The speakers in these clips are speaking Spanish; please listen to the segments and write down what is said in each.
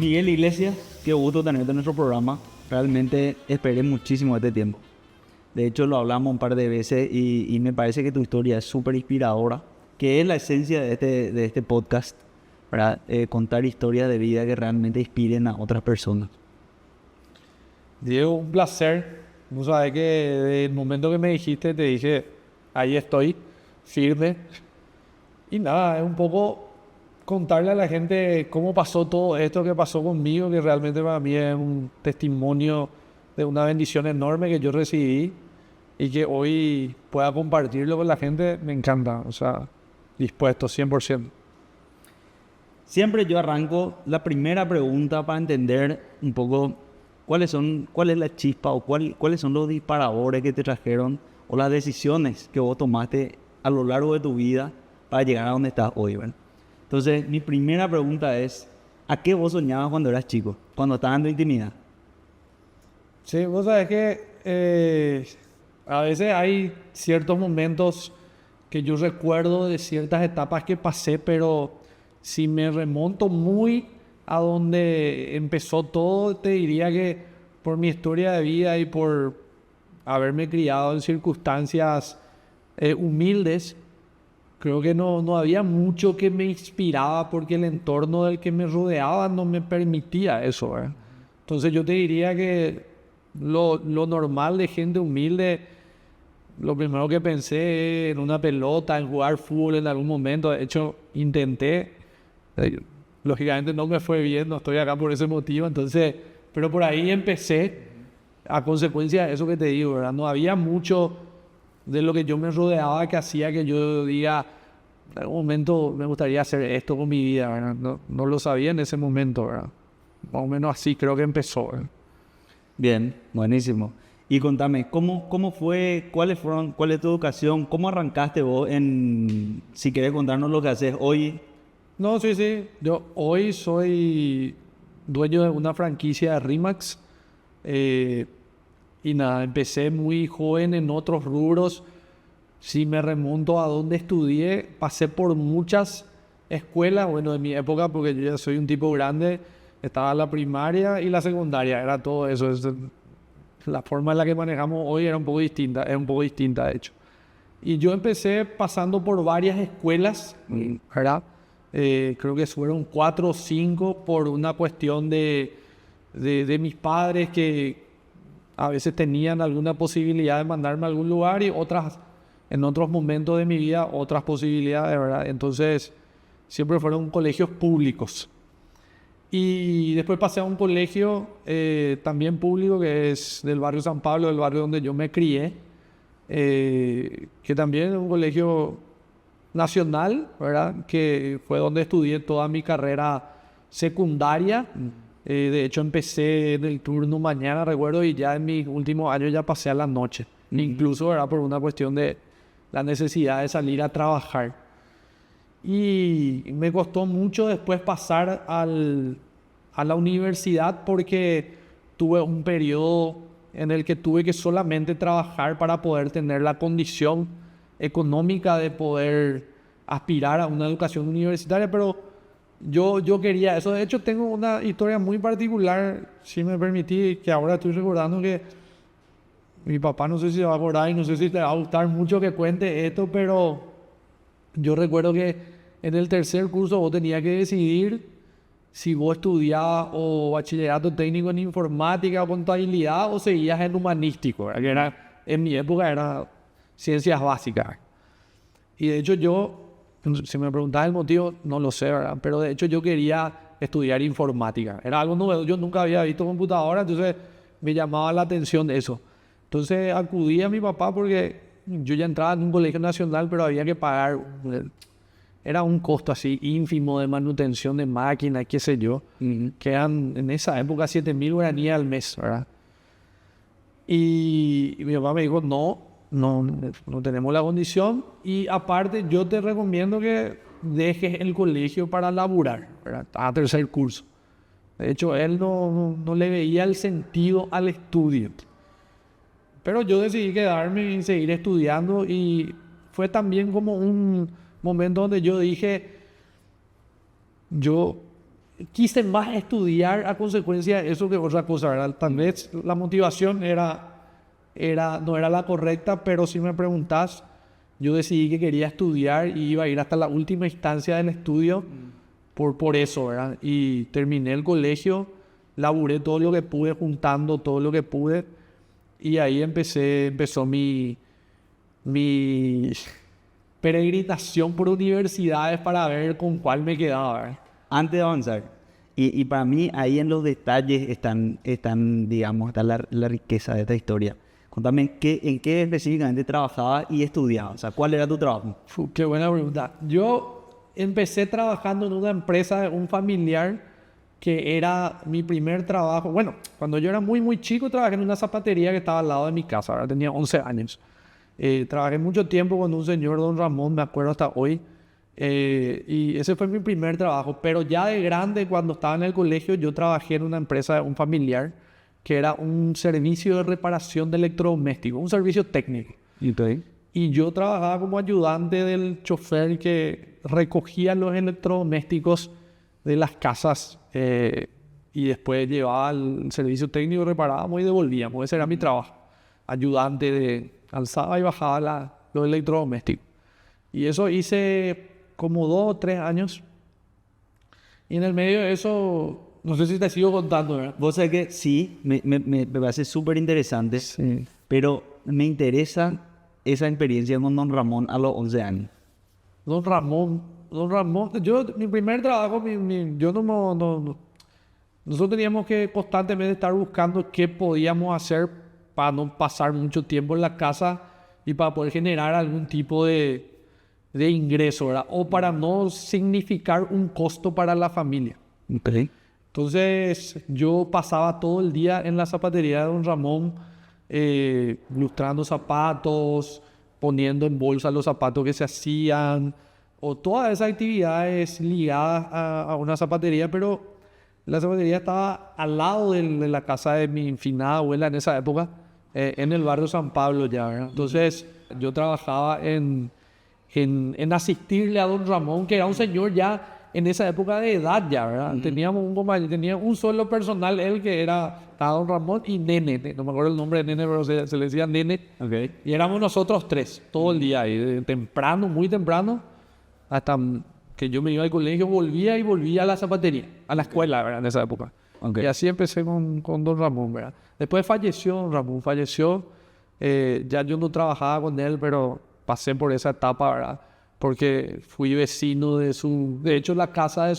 Miguel Iglesias, qué gusto tenerte en nuestro programa. Realmente esperé muchísimo este tiempo. De hecho, lo hablamos un par de veces y me parece que tu historia es súper inspiradora, que es la esencia de este podcast, para contar historias de vida que realmente inspiren a otras personas. Diego, un placer. No sabes que desde el momento que me dijiste, te dije, ahí estoy, firme. Y nada, es un poco contarle a la gente cómo pasó todo esto que pasó conmigo, que realmente para mí es un testimonio de una bendición enorme que yo recibí y que hoy pueda compartirlo con la gente, me encanta. O sea, dispuesto, 100%. Siempre yo arranco la primera pregunta para entender un poco cuál es la chispa o cuáles son los disparadores que te trajeron o las decisiones que vos tomaste a lo largo de tu vida para llegar a donde estás hoy, ¿verdad? Entonces, mi primera pregunta es, ¿a qué vos soñabas cuando eras chico, cuando estabas en tu intimidad? Sí, vos sabés que a veces hay ciertos momentos que yo recuerdo de ciertas etapas que pasé, pero si me remonto muy a donde empezó todo, te diría que por mi historia de vida y por haberme criado en circunstancias humildes, creo que no había mucho que me inspiraba porque el entorno del que me rodeaba no me permitía eso, ¿verdad? Entonces yo te diría que lo normal de gente humilde, lo primero que pensé en una pelota, en jugar fútbol en algún momento. De hecho, intenté. eh, Lógicamente no me fue bien, no estoy acá por ese motivo. Entonces, pero por ahí empecé a consecuencia de eso que te digo, ¿verdad? No había mucho de lo que yo me rodeaba que hacía que yo diga, en algún momento me gustaría hacer esto con mi vida, ¿verdad? No lo sabía en ese momento, ¿verdad? Más o menos así creo que empezó, ¿verdad? Bien, buenísimo. Y contame, ¿cómo fue, cuál es tu educación, cómo arrancaste vos si querés contarnos lo que haces hoy? No, sí, sí. Yo hoy soy dueño de una franquicia de Rimax. eh, y nada, empecé muy joven en otros rubros. Si me remonto a donde estudié, pasé por muchas escuelas, bueno, de mi época, porque yo ya soy un tipo grande. Estaba la primaria y la secundaria, era todo eso. La forma en la que manejamos hoy era un poco distinta, es un poco distinta, de hecho. Y yo empecé pasando por varias escuelas, ¿verdad? Creo que fueron 4 o 5 por una cuestión de mis padres que a veces tenían alguna posibilidad de mandarme a algún lugar y otras, en otros momentos de mi vida, otras posibilidades, ¿verdad? Entonces, siempre fueron colegios públicos. Y después pasé a un colegio también público que es del barrio San Pablo, del barrio donde yo me crié, que también es un colegio nacional, ¿verdad? Que fue donde estudié toda mi carrera secundaria. De hecho, empecé en el turno mañana, recuerdo, y ya en mis últimos años ya pasé a la noche. Incluso, ¿verdad? Por una cuestión de la necesidad de salir a trabajar. Y me costó mucho después pasar a la universidad porque tuve un periodo en el que tuve que solamente trabajar para poder tener la condición económica de poder aspirar a una educación universitaria, pero yo quería eso. De hecho, tengo una historia muy particular, si me permitís, que ahora estoy recordando que mi papá no sé si se va a acordar y no sé si te va a gustar mucho que cuente esto, pero yo recuerdo que en el tercer curso vos tenías que decidir si vos estudiabas o bachillerato técnico en informática o contabilidad o seguías en humanístico, ¿verdad? Que era, en mi época era ciencias básicas. Y de hecho yo, si me preguntas el motivo, no lo sé, ¿verdad? Pero de hecho yo quería estudiar informática. Era algo nuevo, yo nunca había visto computadora, entonces me llamaba la atención eso. Entonces acudí a mi papá porque yo ya entraba en un colegio nacional, pero había que pagar, era un costo así ínfimo de manutención de máquinas, qué sé yo, que eran en esa época 7.000 guaraníes al mes, ¿verdad? Y mi papá me dijo, no tenemos la condición y aparte yo te recomiendo que dejes el colegio para laburar, ¿verdad? A tercer curso. De hecho, él no le veía el sentido al estudio. Pero yo decidí quedarme y seguir estudiando y fue también como un momento donde yo dije, yo quise más estudiar a consecuencia de eso que otra cosa, ¿verdad? Tal vez la motivación no era la correcta, pero si me preguntás, yo decidí que quería estudiar y iba a ir hasta la última instancia del estudio por eso, ¿verdad? Y terminé el colegio, laburé todo lo que pude, juntando todo lo que pude, y ahí empezó mi peregrinación por universidades para ver con cuál me quedaba, ¿verdad? Antes de avanzar, y para mí ahí en los detalles digamos, está la riqueza de esta historia. Contame en qué específicamente trabajabas y estudiabas. O sea, ¿cuál era tu trabajo? Qué buena pregunta. Yo empecé trabajando en una empresa de un familiar que era mi primer trabajo. Bueno, cuando yo era muy chico trabajé en una zapatería que estaba al lado de mi casa. Ahora tenía 11 años. Trabajé mucho tiempo con un señor, don Ramón, me acuerdo hasta hoy. Y ese fue mi primer trabajo. Pero ya de grande, cuando estaba en el colegio, yo trabajé en una empresa de un familiar que era un servicio de reparación de electrodomésticos, un servicio técnico. Y yo trabajaba como ayudante del chofer que recogía los electrodomésticos de las casas y después llevaba al servicio técnico, reparábamos y devolvíamos. Ese era mi trabajo. Ayudante alzaba y bajaba los electrodomésticos. Y eso hice como 2 o 3 años. Y en el medio de eso, no sé si te sigo contando, ¿verdad? Vos sabés que sí, me parece súper interesante, Sí. pero me interesa esa experiencia con don Ramón a los 11 años. Don Ramón, mi primer trabajo, yo nosotros teníamos que constantemente estar buscando qué podíamos hacer para no pasar mucho tiempo en la casa y para poder generar algún tipo de ingreso, ¿verdad? O para no significar un costo para la familia. Okay. Entonces yo pasaba todo el día en la zapatería de don Ramón, lustrando zapatos, poniendo en bolsa los zapatos que se hacían, o todas esas actividades ligadas a una zapatería, pero la zapatería estaba al lado de la casa de mi finada abuela en esa época, en el barrio San Pablo ya, ¿verdad? Entonces yo trabajaba en asistirle a don Ramón, que era un señor ya en esa época de edad ya, ¿verdad? Teníamos un compañero, tenía un solo personal, él que estaba don Ramón y Nene, no me acuerdo el nombre de Nene, pero se le decía Nene. Okay. Y éramos nosotros 3, todo el día ahí, de temprano, muy temprano, hasta que yo me iba al colegio, volvía a la zapatería, a la escuela, ¿verdad? En esa época. Okay. Y así empecé con don Ramón, ¿verdad? Después falleció don Ramón, ya yo no trabajaba con él, pero pasé por esa etapa, ¿verdad? Porque fui vecino de hecho la casa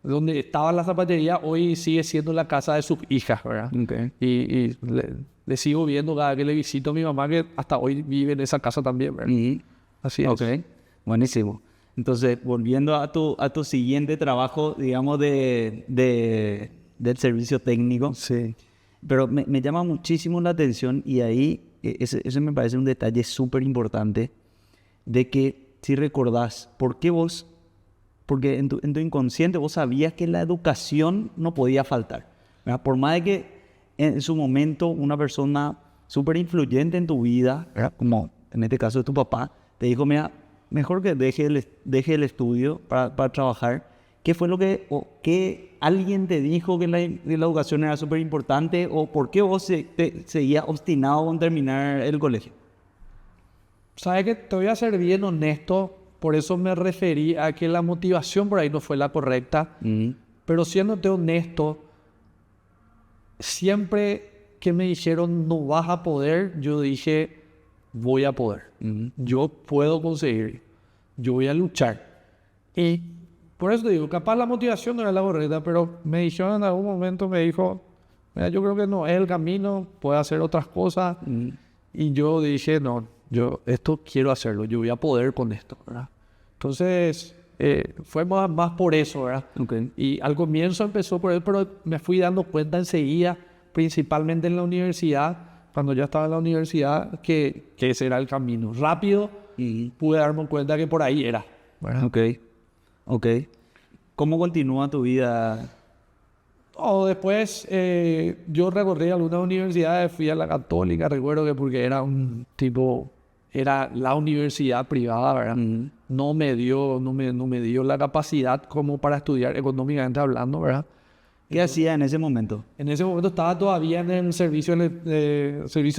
donde estaba la zapatería, hoy sigue siendo la casa de sus hijas, ¿verdad? Okay. Y le sigo viendo cada que le visito a mi mamá, que hasta hoy vive en esa casa también, ¿verdad? Así es. Ok, buenísimo. Entonces, volviendo a tu siguiente trabajo, digamos, del servicio técnico. Sí. Pero me llama muchísimo la atención y ahí ese me parece un detalle súper importante de que si recordás, porque en tu inconsciente vos sabías que la educación no podía faltar, ¿verdad? Por más de que en su momento una persona súper influyente en tu vida, ¿verdad? Como en este caso de tu papá, te dijo, mira, mejor que deje el estudio para trabajar. ¿Qué fue lo que alguien te dijo que la educación era súper importante o por qué vos seguías obstinado con terminar el colegio? Sabes que te voy a ser bien honesto, por eso me referí a que la motivación por ahí no fue la correcta, pero siéndote honesto, siempre que me dijeron no vas a poder, yo dije voy a poder, yo puedo conseguir, yo voy a luchar. Y por eso te digo, capaz la motivación no era la correcta, pero me dijeron en algún momento, me dijo, mira, yo creo que no es el camino, puedo hacer otras cosas. Y yo dije, no, yo esto quiero hacerlo, yo voy a poder con esto, ¿verdad? Entonces, fue más por eso, ¿verdad? Okay. Y al comienzo empezó por él, pero me fui dando cuenta enseguida, principalmente en la universidad, cuando ya estaba en la universidad, que ese era el camino. Rápido, pude darme cuenta que por ahí era, ¿verdad? Ok. ¿Cómo continúa tu vida? Después yo recorrí algunas universidades, fui a la Católica, recuerdo que porque era un tipo era la universidad privada, ¿verdad? No me dio la capacidad como para estudiar económicamente hablando, ¿verdad? ¿Qué hacía en ese momento? En ese momento estaba todavía en el servicio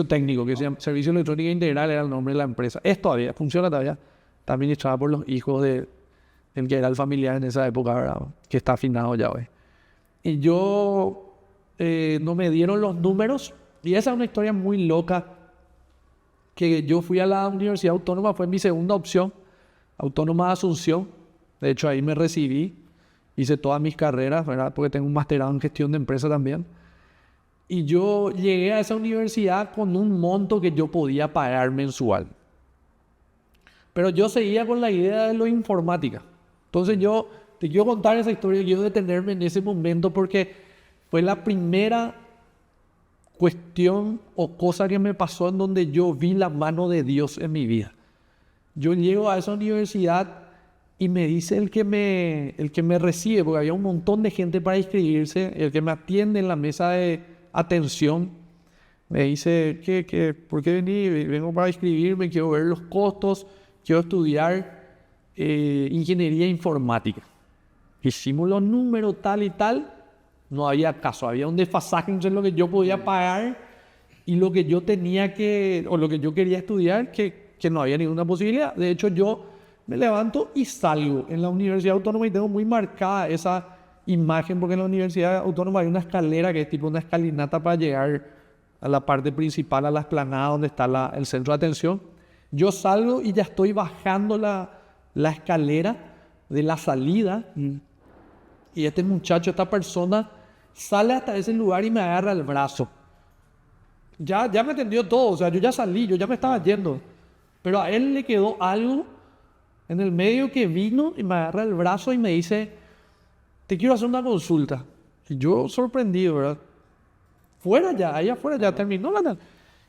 técnico, que se llama Servicio Electrónica Integral, era el nombre de la empresa. Es todavía, funciona todavía. Está administrada por los hijos del que era el familiar en esa época, ¿verdad? Que está afinado ya hoy. Y yo, no me dieron los números, y esa es una historia muy loca, que yo fui a la Universidad Autónoma, fue mi segunda opción, Autónoma de Asunción. De hecho, ahí me recibí. Hice todas mis carreras, ¿verdad? Porque tengo un masterado en gestión de empresa también. Y yo llegué a esa universidad con un monto que yo podía pagar mensual. Pero yo seguía con la idea de lo informática. Entonces yo te quiero contar esa historia, quiero detenerme en ese momento porque fue la primera cuestión o cosa que me pasó en donde yo vi la mano de Dios en mi vida. Yo llego a esa universidad y me dice el que me recibe, porque había un montón de gente para inscribirse, el que me atiende en la mesa de atención, me dice, ¿por qué vení? Vengo para inscribirme, quiero ver los costos, quiero estudiar ingeniería informática. Hicimos los números tal y tal, no había caso, había un desfasaje entre lo que yo podía pagar y lo que yo tenía o lo que yo quería estudiar, que no había ninguna posibilidad. De hecho, yo me levanto y salgo en la Universidad Autónoma y tengo muy marcada esa imagen, porque en la Universidad Autónoma hay una escalera que es tipo una escalinata para llegar a la parte principal, a la explanada donde está el centro de atención. Yo salgo y ya estoy bajando la escalera de la salida y este muchacho, esta persona, sale hasta ese lugar y me agarra el brazo. Ya me atendió todo, o sea, yo ya salí, yo ya me estaba yendo, pero a él le quedó algo en el medio que vino y me agarra el brazo y me dice, te quiero hacer una consulta. Y yo sorprendido, ¿verdad? Allá afuera ya terminó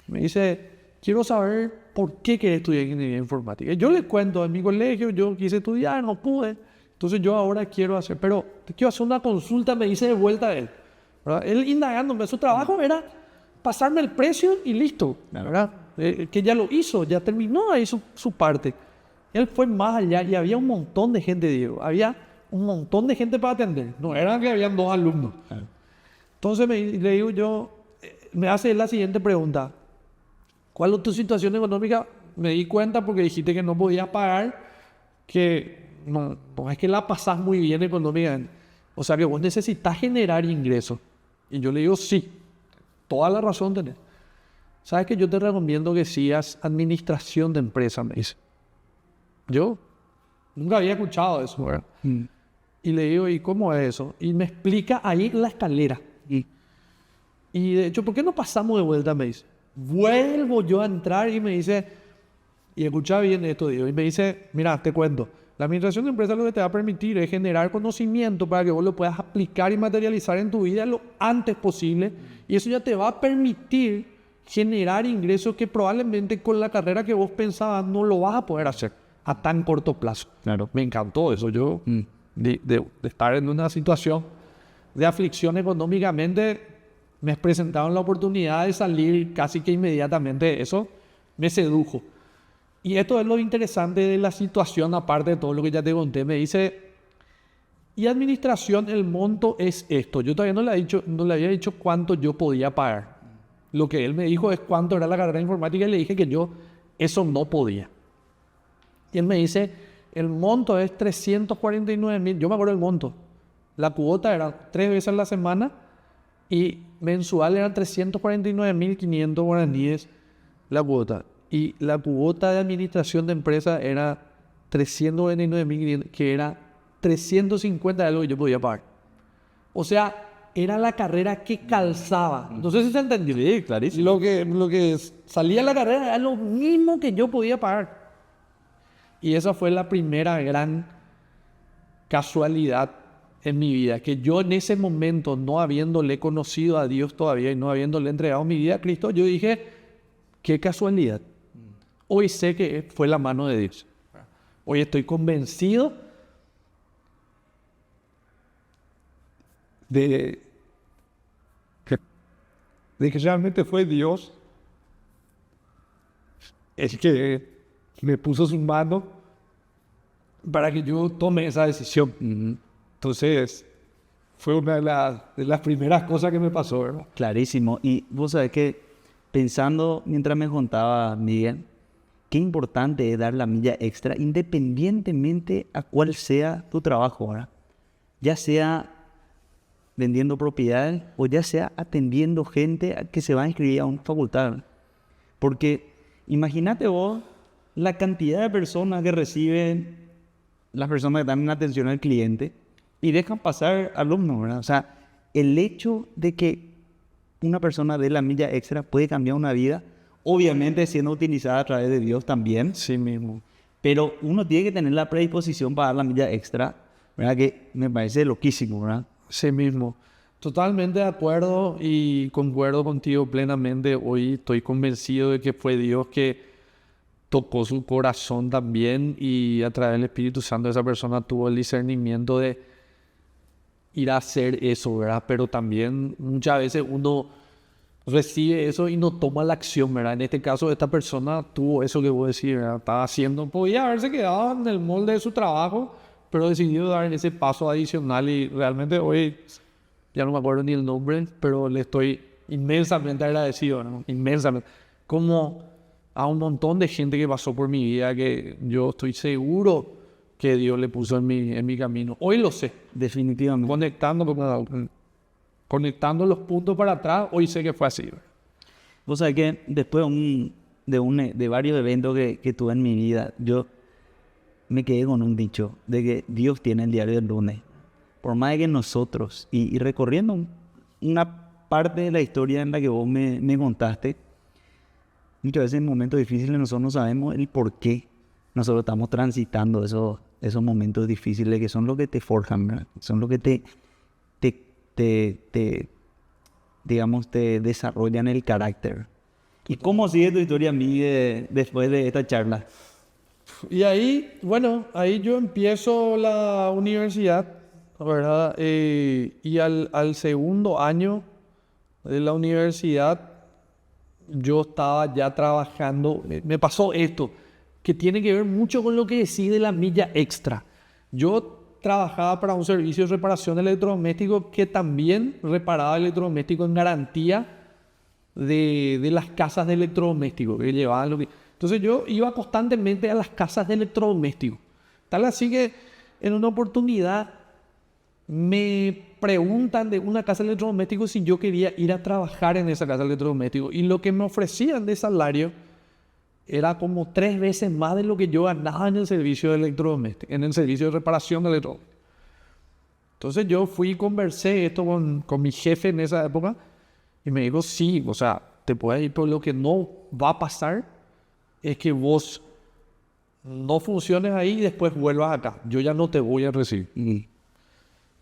Me dice, quiero saber por qué querés estudiar ingeniería informática. Y yo le cuento, en mi colegio yo quise estudiar, no pude. Entonces yo ahora quiero hacer, pero te quiero hacer una consulta, me dice de vuelta él. ¿Verdad? Él indagándome, su trabajo era pasarme el precio y listo, ¿verdad? Que ya lo hizo, ya terminó ahí su parte. Él fue más allá y había un montón de gente, Diego. Había un montón de gente para atender. No eran que habían 2 alumnos. Entonces le digo yo, me hace la siguiente pregunta. ¿Cuál es tu situación económica? Me di cuenta porque dijiste que no podías pagar, que no es que la pasás muy bien económicamente. O sea que vos necesitas generar ingresos. Y yo le digo, sí, toda la razón tenés. ¿Sabes que yo te recomiendo que sigas administración de empresa? Me dice. Yo nunca había escuchado eso, ¿verdad? Y le digo, ¿y cómo es eso? Y me explica ahí la escalera. Y de hecho, ¿por qué no pasamos de vuelta? Me dice. Vuelvo yo a entrar y me dice, y escucha bien esto, Diego, y me dice, mira, te cuento, la administración de empresas lo que te va a permitir es generar conocimiento para que vos lo puedas aplicar y materializar en tu vida lo antes posible, y eso ya te va a permitir generar ingresos que probablemente con la carrera que vos pensabas no lo vas a poder hacer a tan corto plazo. Claro. Me encantó eso. Yo, de estar en una situación de aflicción económicamente, me presentaron la oportunidad de salir casi que inmediatamente. Eso me sedujo. Y esto es lo interesante de la situación, aparte de todo lo que ya te conté. Me dice, y administración, el monto es esto. Yo todavía no le había dicho cuánto yo podía pagar. Lo que él me dijo es cuánto era la carrera de informática y le dije que yo eso no podía. Y él me dice, el monto es 349,000. Yo me acuerdo del monto. La cuota era 3 veces a la semana y mensual eran 349,500 guaraníes la cuota. Y la cuota de administración de empresa era 399,500, que era 350 de algo que yo podía pagar. O sea, era la carrera que calzaba. No sé si se entendió. Sí, clarísimo. Lo que salía de la carrera era lo mismo que yo podía pagar. Y esa fue la primera gran casualidad en mi vida, que yo en ese momento, no habiéndole conocido a Dios todavía y no habiéndole entregado mi vida a Cristo, yo dije, qué casualidad. Hoy sé que fue la mano de Dios. Hoy estoy convencido de que realmente fue Dios el que me puso su mano para que yo tome esa decisión. Entonces, fue una de las primeras cosas que me pasó, ¿verdad? Clarísimo. Y vos sabés que pensando, mientras me contaba Miguel, qué importante es dar la milla extra independientemente a cuál sea tu trabajo, ¿verdad? Ya sea vendiendo propiedades o ya sea atendiendo gente que se va a inscribir a una facultad, ¿verdad? Porque imagínate vos la cantidad de personas que reciben las personas que dan en atención al cliente y dejan pasar alumnos, ¿verdad? O sea, el hecho de que una persona dé la milla extra puede cambiar una vida, obviamente siendo utilizada a través de Dios también, Sí mismo. pero uno tiene que tener la predisposición para dar la milla extra, ¿verdad? Que me parece loquísimo, ¿verdad? Sí mismo. Totalmente de acuerdo y concuerdo contigo plenamente. Hoy estoy convencido de que fue Dios que tocó su corazón también y a través del Espíritu Santo esa persona tuvo el discernimiento de ir a hacer eso, ¿verdad? Pero también muchas veces uno recibe eso y no toma la acción, ¿verdad? En este caso esta persona tuvo eso que vos decís, ¿verdad? Estaba haciendo, podía haberse quedado en el molde de su trabajo, pero decidió dar ese paso adicional y realmente hoy, ya no me acuerdo ni el nombre, pero le estoy inmensamente agradecido, ¿no? Inmensamente. Como a un montón de gente que pasó por mi vida que yo estoy seguro que Dios le puso en mi camino. Hoy lo sé. Definitivamente. Conectando los puntos para atrás, hoy sé que fue así. Vos sabés que después de varios eventos que tuve en mi vida, yo me quedé con un dicho de que Dios tiene el diario del lunes. Por más de que nosotros, y recorriendo una parte de la historia en la que vos me contaste, muchas veces en momentos difíciles nosotros no sabemos el por qué nosotros estamos transitando esos momentos difíciles que son los que te forjan, ¿verdad? Son los que digamos, te desarrollan el carácter. ¿Y cómo sigue tu historia, Miguel, después de esta charla? Y ahí, bueno, ahí yo empiezo la universidad, ¿verdad? Y al segundo año de la universidad, yo estaba ya trabajando. Me pasó esto, que tiene que ver mucho con lo que decís de la milla extra. Yo trabajaba para un servicio de reparación de electrodomésticos que también reparaba electrodomésticos en garantía de las casas de electrodomésticos que llevaban lo que... Entonces yo iba constantemente a las casas de electrodomésticos. Tal así que en una oportunidad me preguntan de una casa de electrodomésticos si yo quería ir a trabajar en esa casa de electrodomésticos. Y lo que me ofrecían de salario era como 3 veces más de lo que yo ganaba en el servicio de electrodomésticos, en el servicio de reparación de electrodomésticos. Entonces yo fui y conversé esto con mi jefe en esa época y me dijo, sí, o sea, te puedes ir, pero lo que no va a pasar es que vos no funciones ahí y después vuelvas acá. Yo ya no te voy a recibir.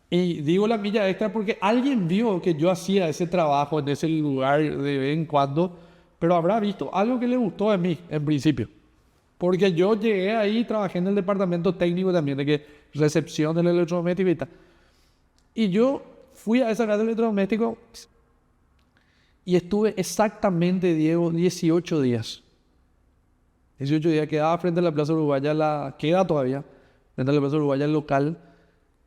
Y digo la milla extra porque alguien vio que yo hacía ese trabajo en ese lugar de vez en cuando, pero habrá visto algo que le gustó de mí en principio. Porque yo llegué ahí, trabajé en el departamento técnico también, de que recepción del electrodoméstico y tal. Y yo fui a esa casa de electrodoméstico y estuve exactamente, Diego, 18 días. 18 días quedaba frente a la Plaza Uruguaya, queda todavía, frente a la Plaza Uruguaya el local.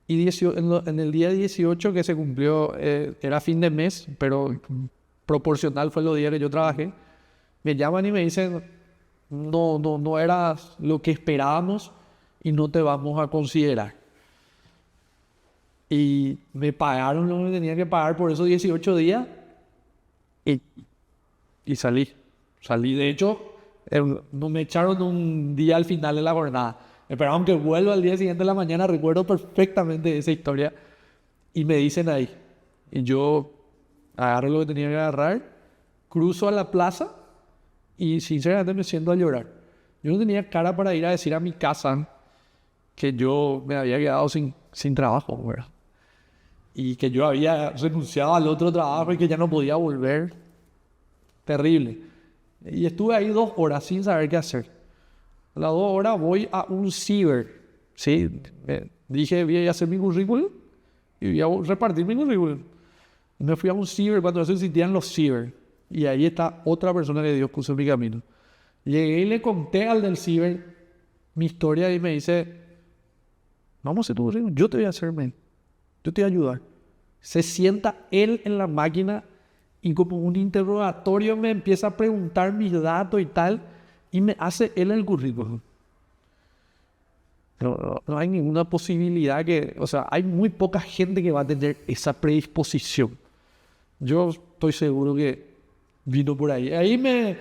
Y en el día 18 que se cumplió, era fin de mes, pero proporcional fue los días que yo trabajé, me llaman y me dicen, no era lo que esperábamos y no te vamos a considerar. Y me pagaron lo que tenía que pagar por esos 18 días y salí. De hecho, no me echaron un día al final de la jornada. Me esperaron que vuelva al día siguiente de la mañana. Recuerdo perfectamente esa historia. Y me dicen ahí. Y yo agarro lo que tenía que agarrar, cruzo a la plaza y sinceramente me siento a llorar. Yo no tenía cara para ir a decir a mi casa que yo me había quedado sin trabajo, ¿verdad? Y que yo había renunciado al otro trabajo y que ya no podía volver. Terrible. Y estuve ahí 2 horas sin saber qué hacer. A las 2 horas voy a un ciber, ¿sí? Dije, voy a hacer mi currículum y voy a repartir mi currículum. Me fui a un ciber cuando eso existían los ciber. Y ahí está otra persona que Dios puso en mi camino. Llegué y le conté al del ciber mi historia y me dice, vamos a hacer tu ritmo, yo te voy a hacer, men. Yo te voy a ayudar. Se sienta él en la máquina y como un interrogatorio me empieza a preguntar mis datos y tal, y me hace él el currículum. No hay ninguna posibilidad o sea, hay muy poca gente que va a tener esa predisposición. Yo estoy seguro que vino por ahí. Ahí me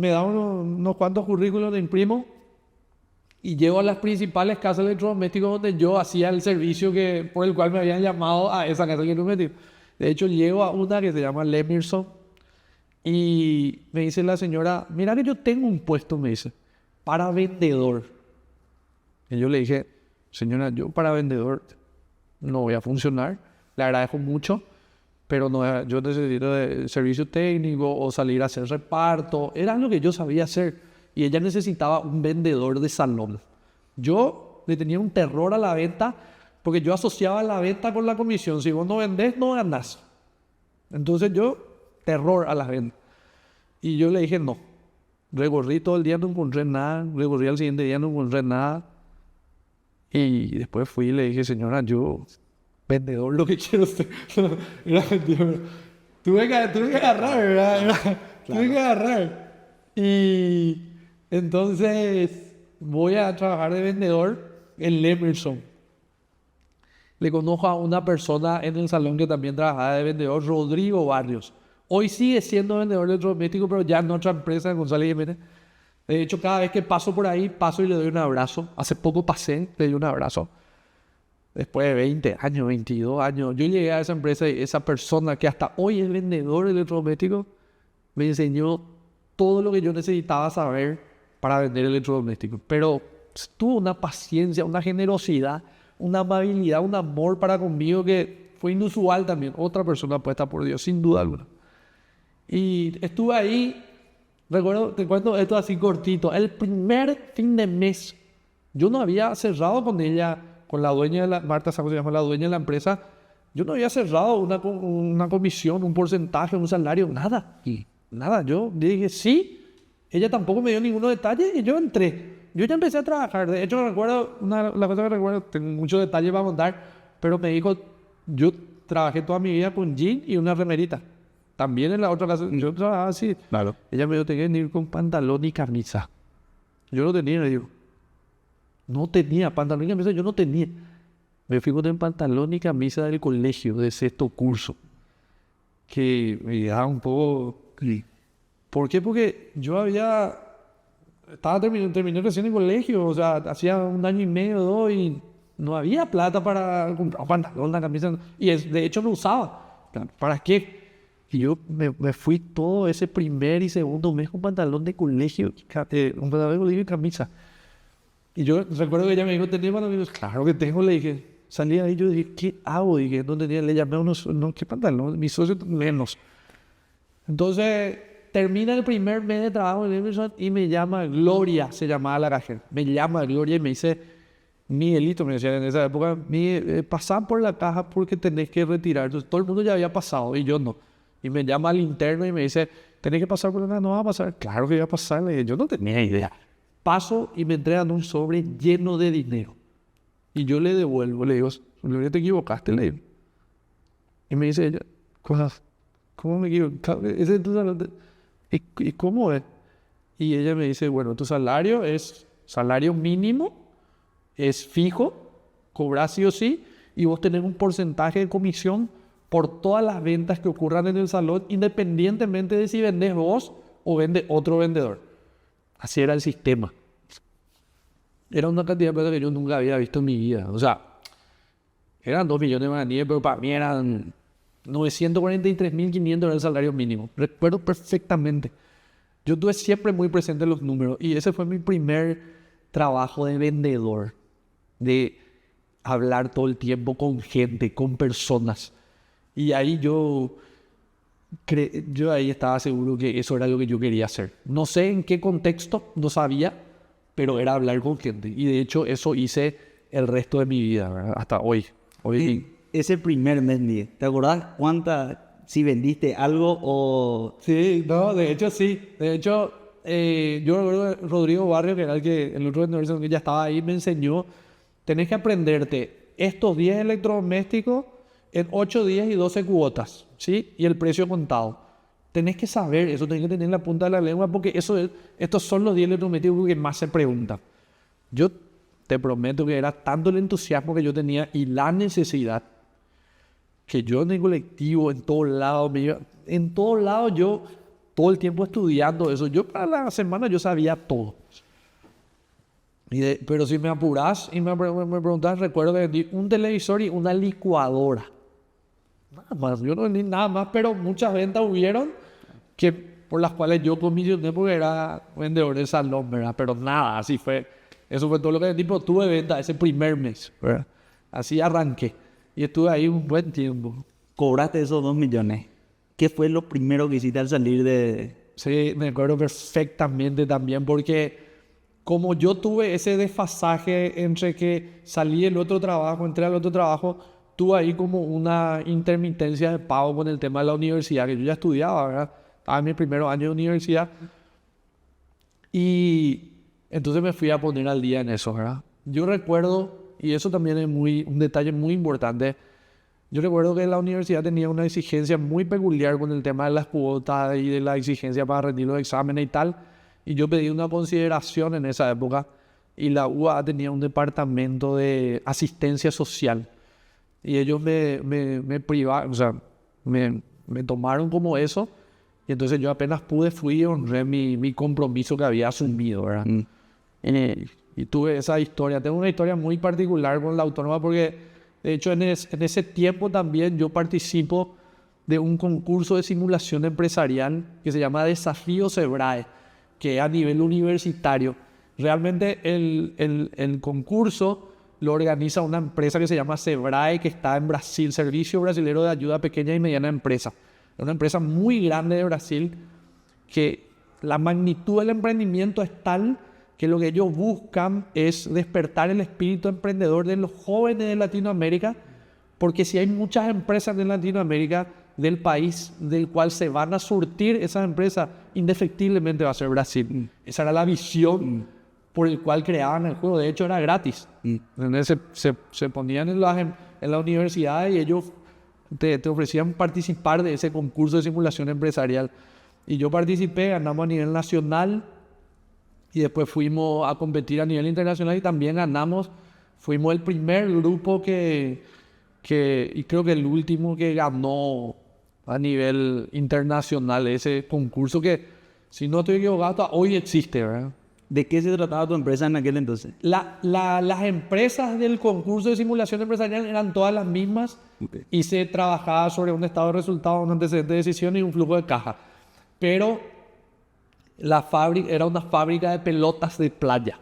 da unos cuantos currículos, de imprimo y llego a las principales casas electrodomésticos donde yo hacía el servicio por el cual me habían llamado a esa casa electrodoméstica. De hecho, llego a una que se llama Lemirson y me dice la señora, mira que yo tengo un puesto, me dice, para vendedor. Y yo le dije, señora, yo para vendedor no voy a funcionar, le agradezco mucho, pero no, yo necesito de servicio técnico o salir a hacer reparto. Era lo que yo sabía hacer y ella necesitaba un vendedor de salón. Yo le tenía un terror a la venta porque yo asociaba la venta con la comisión. Si vos no vendés, no ganás. Entonces yo, terror a la venta. Y yo le dije no. Recorrí todo el día, no encontré nada. Recorrí al siguiente día, no encontré nada. Y después fui y le dije, señora, yo, vendedor, lo que quiero ser. Era vendedor. Tuve que agarrar, ¿verdad? Tuve que agarrar. Y entonces voy a trabajar de vendedor en Lemerson. Le conozco a una persona en el salón que también trabajaba de vendedor, Rodrigo Barrios. Hoy sigue siendo vendedor de electrodoméstico, pero ya en otra empresa, en González Jiménez. De hecho, cada vez que paso por ahí, paso y le doy un abrazo. Hace poco pasé, le di un abrazo. Después de 20 años, 22 años, yo llegué a esa empresa y esa persona que hasta hoy es vendedor de electrodomésticos me enseñó todo lo que yo necesitaba saber para vender electrodomésticos. Pero tuvo una paciencia, una generosidad, una amabilidad, un amor para conmigo que fue inusual también. Otra persona puesta por Dios, sin duda alguna. Y estuve ahí. Recuerdo, te cuento esto así cortito. El primer fin de mes, yo no había cerrado con ella, con la dueña de Marta Saco se llama, la dueña de la empresa. Yo no había cerrado una comisión, un porcentaje, un salario, nada. Y nada, yo dije sí. Ella tampoco me dio ningún detalle y yo entré. Yo ya empecé a trabajar. De hecho, recuerdo, la cosa que recuerdo, tengo muchos detalles para contar, pero me dijo, yo trabajé toda mi vida con jean y una remerita. También en la otra casa, yo trabajaba así. Claro. Ella me dijo, tenía que ir con pantalón y camisa. Yo no tenía, le digo. No tenía pantalón y camisa, yo no tenía. Me fui con el pantalón y camisa del colegio, de sexto curso. Que me daba un poco... ¿Por qué? Porque yo terminé recién el colegio, o sea, hacía 1 año y medio, 2, y no había plata para comprar un pantalón, una camisa. Y de hecho no usaba. ¿Para qué? Y yo me fui todo ese primer y segundo mes con pantalón de colegio, un pantalón de colegio y camisa. Y yo recuerdo que ella me dijo, ¿tenés pantalón? Claro que tengo, le dije. Salí ahí, yo dije, ¿qué hago? Dije, no tenía, le llamé a unos, no, ¿qué pantalón? Mis socios menos. Entonces, termina el primer mes de trabajo en Emerson y me llama Gloria, se llamaba la cajera. Me llama Gloria y me dice, Miguelito, me decían en esa época, pasá por la caja porque tenés que retirar. Entonces, todo el mundo ya había pasado y yo no. Y me llama al interno y me dice, ¿tenés que pasar por la caja? No va a pasar. Claro que voy a pasar. Le dije, yo no tenía idea. Paso y me entregan un sobre lleno de dinero. Y yo le devuelvo, le digo, Gloria, te equivocaste, le digo. Y me dice ella, ¿cómo me equivoqué? ¿Ese es tu salario? ¿Y cómo es? Y ella me dice, bueno, tu salario es salario mínimo, es fijo, cobras sí o sí, y vos tenés un porcentaje de comisión por todas las ventas que ocurran en el salón, independientemente de si vendés vos o vende otro vendedor. Así era el sistema. Era una cantidad de plata que yo nunca había visto en mi vida. O sea, eran 2 millones de guaraníes, pero para mí eran 943.500 era el salario mínimo. Recuerdo perfectamente. Yo tuve siempre muy presente los números y ese fue mi primer trabajo de vendedor. De hablar todo el tiempo con gente, con personas. Y ahí yo ahí estaba seguro que eso era lo que yo quería hacer. No sé en qué contexto, no sabía, pero era hablar con gente. Y de hecho eso hice el resto de mi vida, ¿verdad? Hasta hoy. Ese primer mes, Miguel, ¿te acordás si vendiste algo o...? Sí, no, de hecho sí. De hecho, yo recuerdo que Rodrigo Barrio, que era el otro vendedor que ya estaba ahí, me enseñó, tenés que aprenderte estos 10 electrodomésticos en 8 días y 12 cuotas, ¿sí? Y el precio contado. Tenés que saber eso, tenés que tener en la punta de la lengua, porque estos son los 10 electrodomésticos que más se preguntan. Yo te prometo que era tanto el entusiasmo que yo tenía y la necesidad, que yo en el colectivo, en todos lados, yo todo el tiempo estudiando eso. Yo para la semana yo sabía todo. Pero si me apurás y me preguntás, recuerdo que vendí un televisor y una licuadora. Nada más, yo no vendí nada más, pero muchas ventas hubieron por las cuales yo comisioné porque era vendedor de salón, ¿verdad? Pero nada, así fue. Eso fue todo lo que vendí, pero tuve venta ese primer mes, ¿verdad? Así arranqué. Y estuve ahí un buen tiempo. Cobraste esos 2 millones. ¿Qué fue lo primero que hiciste al salir de...? Sí, me acuerdo perfectamente también, porque como yo tuve ese desfasaje entre que salí del otro trabajo, entré al otro trabajo, tuve ahí como una intermitencia de pago con el tema de la universidad, que yo ya estudiaba, ¿verdad? Estaba en mi primer año de universidad. Y entonces me fui a poner al día en eso, ¿verdad? Yo recuerdo, y eso también es un detalle muy importante, yo recuerdo que la universidad tenía una exigencia muy peculiar con el tema de las cuotas y de la exigencia para rendir los exámenes y tal. Y yo pedí una consideración en esa época y la UA tenía un departamento de asistencia social. Y ellos me privaron, o sea, me tomaron como eso. Y entonces yo apenas pude, fui y honré mi compromiso que había asumido, ¿verdad? Y tuve esa historia. Tengo una historia muy particular con la autónoma porque... De hecho, en ese tiempo también yo participo de un concurso de simulación empresarial que se llama Desafío Sebrae, que es a nivel universitario. Realmente el concurso lo organiza una empresa que se llama Sebrae, que está en Brasil, Servicio Brasilero de Ayuda a Pequeña y Mediana Empresa. Es una empresa muy grande de Brasil que la magnitud del emprendimiento es tal que lo que ellos buscan es despertar el espíritu emprendedor de los jóvenes de Latinoamérica, porque si hay muchas empresas en Latinoamérica del país del cual se van a surtir esas empresas, indefectiblemente va a ser Brasil. Esa era la visión por el cual creaban el juego. De hecho, era gratis. Se ponían en la universidad y ellos te ofrecían participar de ese concurso de simulación empresarial. Y yo participé, ganamos a nivel nacional. Y después fuimos a competir a nivel internacional y también ganamos. Fuimos el primer grupo y creo que el último que ganó a nivel internacional ese concurso que, si no estoy equivocado, hoy existe, ¿verdad? ¿De qué se trataba tu empresa en aquel entonces? Las empresas del concurso de simulación empresarial eran todas las mismas. Okay. Y se trabajaba sobre un estado de resultados, un antecedente de decisión y un flujo de caja. Pero... la fábrica era una fábrica de pelotas de playa.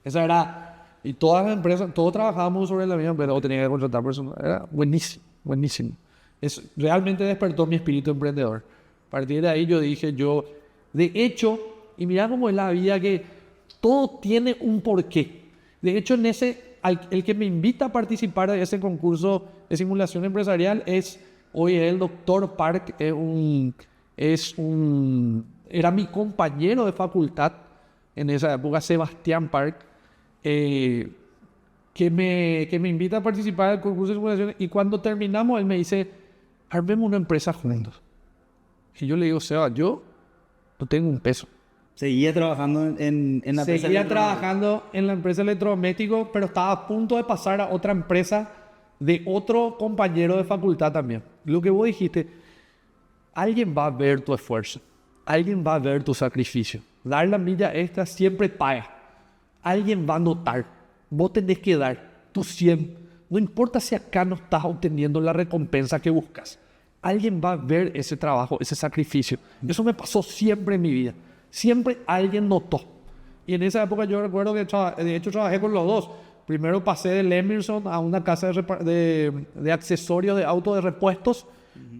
Esa era... Y todas las empresas, todos trabajábamos sobre la misma, pero tenía que contratar personas. Era buenísimo, buenísimo. Realmente despertó mi espíritu emprendedor. A partir de ahí yo dije, de hecho, y mira cómo es la vida, que todo tiene un porqué. De hecho, el que me invita a participar de ese concurso de simulación empresarial hoy el doctor Park, era mi compañero de facultad en esa época, Sebastián Park, que me invita a participar del concurso de simulación. Y cuando terminamos, él me dice, armemos una empresa juntos. Y yo le digo, Seba, yo no tengo un peso. Seguía trabajando en la empresa. Seguía trabajando en la empresa de electrodomésticos, pero estaba a punto de pasar a otra empresa de otro compañero de facultad también. Lo que vos dijiste, alguien va a ver tu esfuerzo. Alguien va a ver tu sacrificio. Dar la milla extra siempre paga. Alguien va a notar. Vos tenés que dar tu 100. No importa si acá no estás obteniendo la recompensa que buscas. Alguien va a ver ese trabajo, ese sacrificio. Eso me pasó siempre en mi vida. Siempre alguien notó. Y en esa época yo recuerdo que de hecho trabajé con los dos. Primero pasé del Emerson a una casa de accesorios de auto de repuestos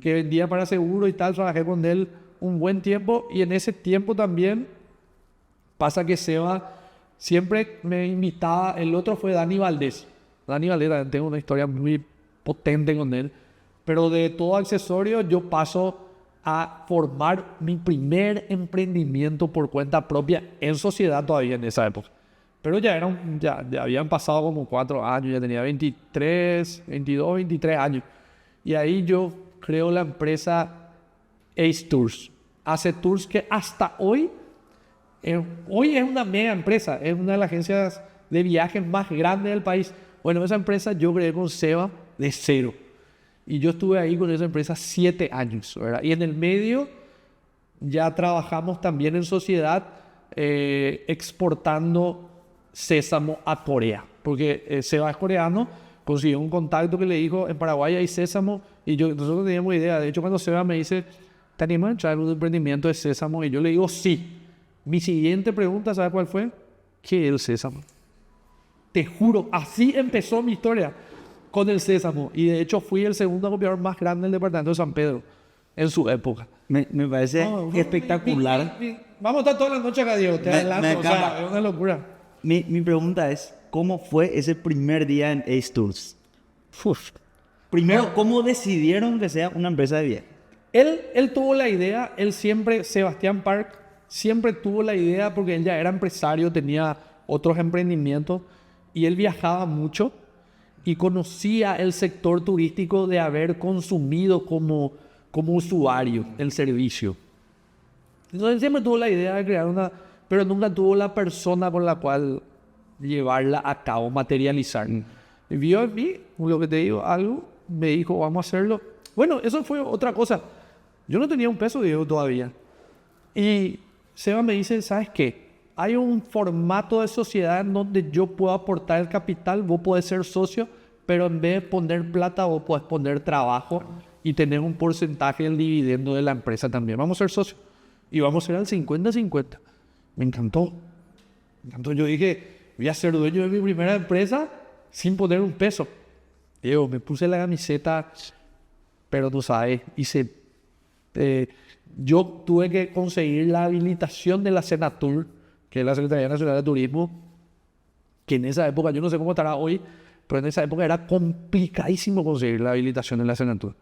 que vendía para seguro y tal. Trabajé con él un buen tiempo y en ese tiempo también pasa que Seba siempre me invitaba. El otro fue Dani Valdés. Dani Valdés, tengo una historia muy potente con él, pero de todo accesorio yo paso a formar mi primer emprendimiento por cuenta propia en sociedad todavía en esa época. Pero ya habían pasado como 4 años, ya tenía 23 años. Y ahí yo creo la empresa Ace Tours. Hace tours que hasta hoy es una mega empresa, es una de las agencias de viajes más grandes del país. Bueno, esa empresa yo creé con Seba de cero. Y yo estuve ahí con esa empresa 7 años, ¿verdad? Y en el medio ya trabajamos también en sociedad exportando sésamo a Corea. Porque Seba es coreano, consiguió un contacto que le dijo, en Paraguay hay sésamo. Y nosotros no teníamos idea. De hecho, cuando Seba me dice, ¿te animas a entrar en un emprendimiento de sésamo? Y yo le digo, sí. Mi siguiente pregunta, ¿sabes cuál fue? ¿Qué es el sésamo? Te juro, así empezó mi historia con el sésamo. Y de hecho fui el segundo acopiador más grande del departamento de San Pedro en su época. Me parece espectacular. Vamos a estar toda la noche acá, Diego. Te adelanto, o sea, es una locura. Mi pregunta es, ¿cómo fue ese primer día en Ace Tours? Primero, ¿cómo decidieron que sea una empresa de viaje? Él tuvo la idea, Sebastián Park, siempre tuvo la idea porque él ya era empresario, tenía otros emprendimientos y él viajaba mucho y conocía el sector turístico de haber consumido como usuario el servicio. Entonces él siempre tuvo la idea de crear una, pero nunca tuvo la persona con la cual llevarla a cabo, materializar. Y vio en mí, lo que te digo, algo, me dijo, vamos a hacerlo. Bueno, eso fue otra cosa. Yo no tenía un peso, Diego, todavía. Y Seba me dice, ¿sabes qué? Hay un formato de sociedad en donde yo puedo aportar el capital, vos podés ser socio, pero en vez de poner plata, vos podés poner trabajo y tener un porcentaje del dividendo de la empresa también. Vamos a ser socios. Y vamos a ser al 50-50. Me encantó. Yo dije, voy a ser dueño de mi primera empresa sin poner un peso. Diego, me puse la camiseta, pero tú sabes, yo tuve que conseguir la habilitación de la Senatur, que es la Secretaría Nacional de Turismo, que en esa época, yo no sé cómo estará hoy, pero en esa época era complicadísimo conseguir la habilitación de la Senatur.